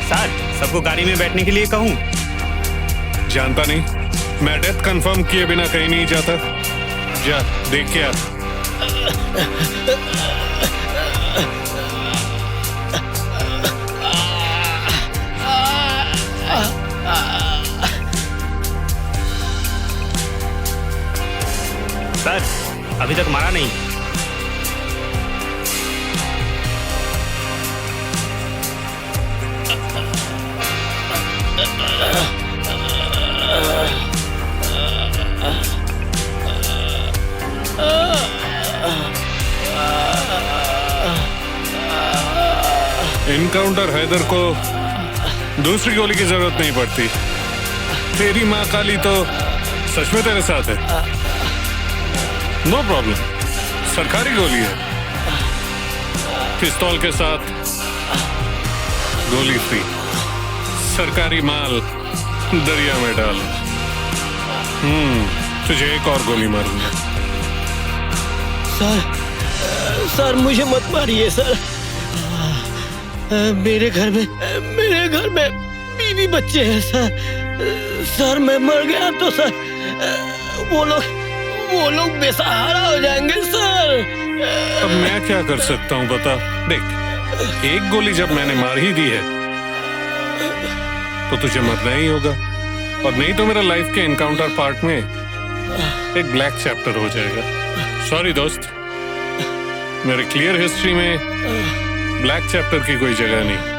सर, सबको गाड़ी में बैठने के लिए कहूँ? जानता नहीं, मैं डेथ कंफर्म किए बिना कहीं नहीं जाता। जा देख के आ। सर, अभी तक मारा नहीं। इनकाउंटर हैदर को दूसरी गोली की जरूरत नहीं पड़ती। तेरी माँ काली तो सच में तेरे साथ है। नो प्रॉब्लम, सरकारी गोली है, पिस्तौल के साथ गोली फ्री। सरकारी माल दरिया में डाल। तुझे एक और गोली मारूंगा। सर मुझे मत मारिए सर। मेरे घर में बीवी बच्चे हैं सर। मैं मर गया तो सर वो लोग बेसहारा हो जाएंगे सर। अब मैं क्या कर सकता हूँ बता। देख, एक गोली जब मैंने मार ही दी है तो तुझे मरना ही होगा, और नहीं तो मेरा लाइफ के एनकाउंटर पार्ट में एक ब्लैक चैप्टर हो जाएगा। सॉरी दोस्त, मेरे क्लियर हिस्ट्री में ब्लैक चैप्टर की कोई जगह नहीं।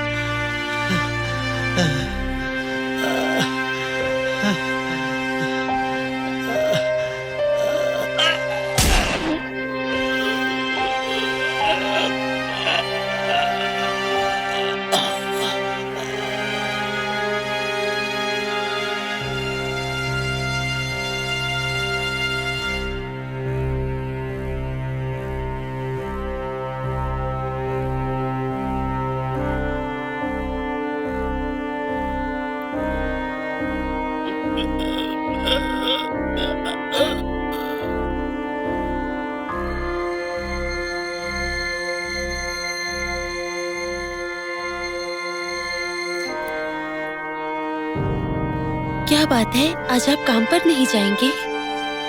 क्या बात है, आज आप काम पर नहीं जाएंगे?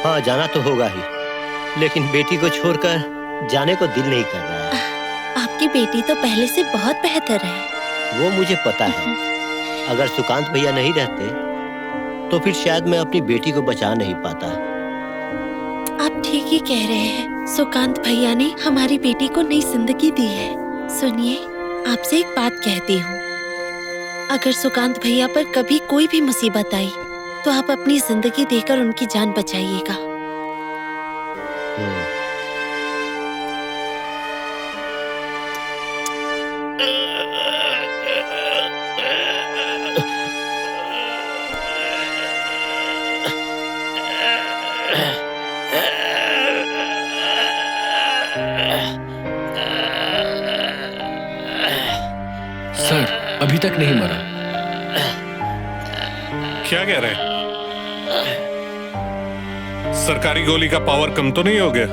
हाँ, जाना तो होगा ही, लेकिन बेटी को छोड़कर जाने को दिल नहीं कर रहा है। आपकी बेटी तो पहले से बहुत बेहतर है। वो मुझे पता है। अगर सुकांत भैया नहीं रहते तो फिर शायद मैं अपनी बेटी को बचा नहीं पाता। आप ठीक ही कह रहे हैं। सुकांत भैया ने हमारी बेटी को नई जिंदगी दी है। सुनिए, आपसे एक बात कहती हूँ। अगर सुकांत भैया पर कभी कोई भी मुसीबत आई तो आप अपनी जिंदगी देकर उनकी जान बचाइएगा। सर अभी तक नहीं मरा। क्या कह रहे हैं? सरकारी गोली का पावर कम तो नहीं हो गया?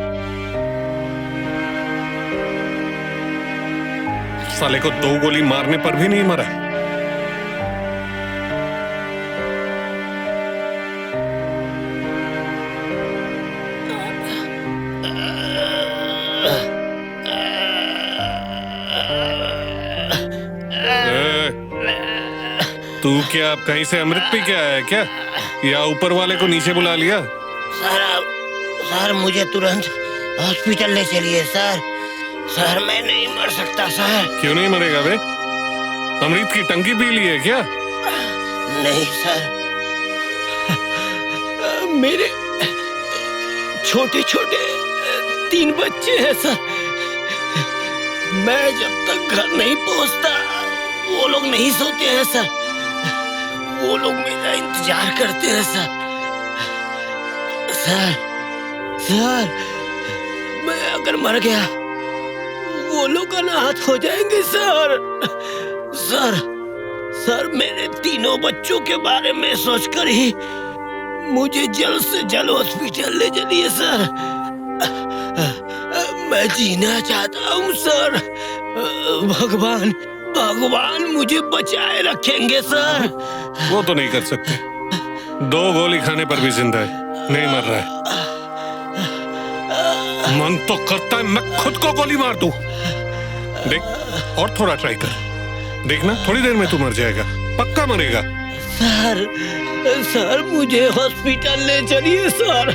साले को 2 गोली मारने पर भी नहीं मरा। तू क्या अब कहीं से अमृत पी के आया है क्या, या ऊपर वाले को नीचे बुला लिया? सर मुझे तुरंत हॉस्पिटल ले चलिए सर। सर मैं नहीं मर सकता सर। क्यों नहीं मरेगा बे? अमृत की टंकी पी ली है क्या? नहीं सर, मेरे छोटे छोटे 3 बच्चे हैं सर। मैं जब तक घर नहीं पहुंचता वो लोग नहीं सोते हैं सर। वो लोग मेरा इंतजार करते हैं सर। सर मैं अगर मर गया वो लोग अनाथ हो जाएंगे सर। सर मेरे 3 बच्चों के बारे में सोचकर ही मुझे जल्द से जल्द हॉस्पिटल ले चलिए सर। मैं जीना चाहता हूँ सर। भगवान मुझे बचाए रखेंगे सर। वो तो नहीं कर सकते। 2 गोली खाने पर भी जिंदा है, नहीं मर रहा है। मन तो करता है मैं खुद को गोली मार दूं। देख और थोड़ा ट्राई कर, देखना थोड़ी देर में तू मर जाएगा, पक्का मरेगा। सर मुझे हॉस्पिटल ले चलिए सर।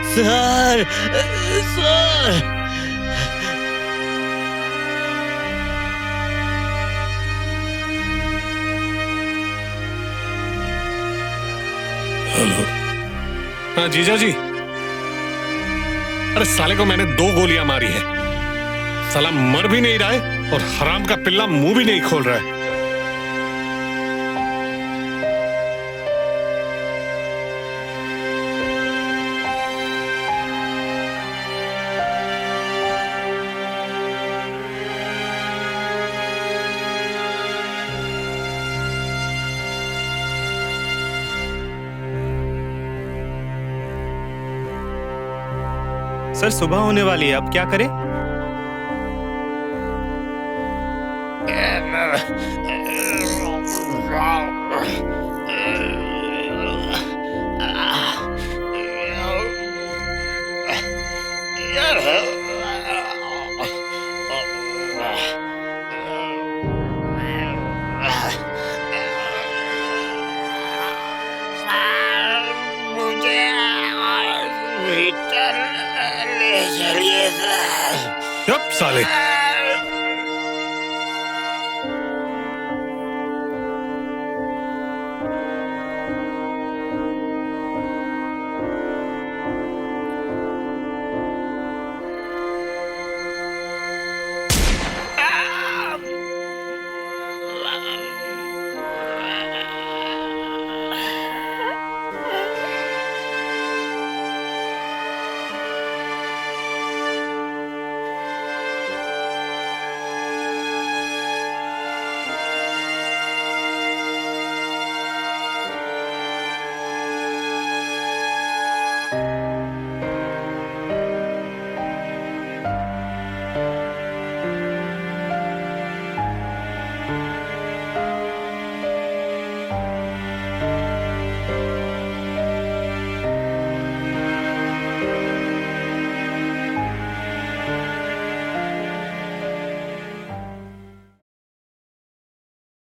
Sir hello. हाँ जीजा जी। अरे साले को मैंने 2 गोलियां मारी है, साला मर भी नहीं रहा है और हराम का पिल्ला मुंह भी नहीं खोल रहा है। सर सुबह होने वाली है, अब क्या करें? चुप साले।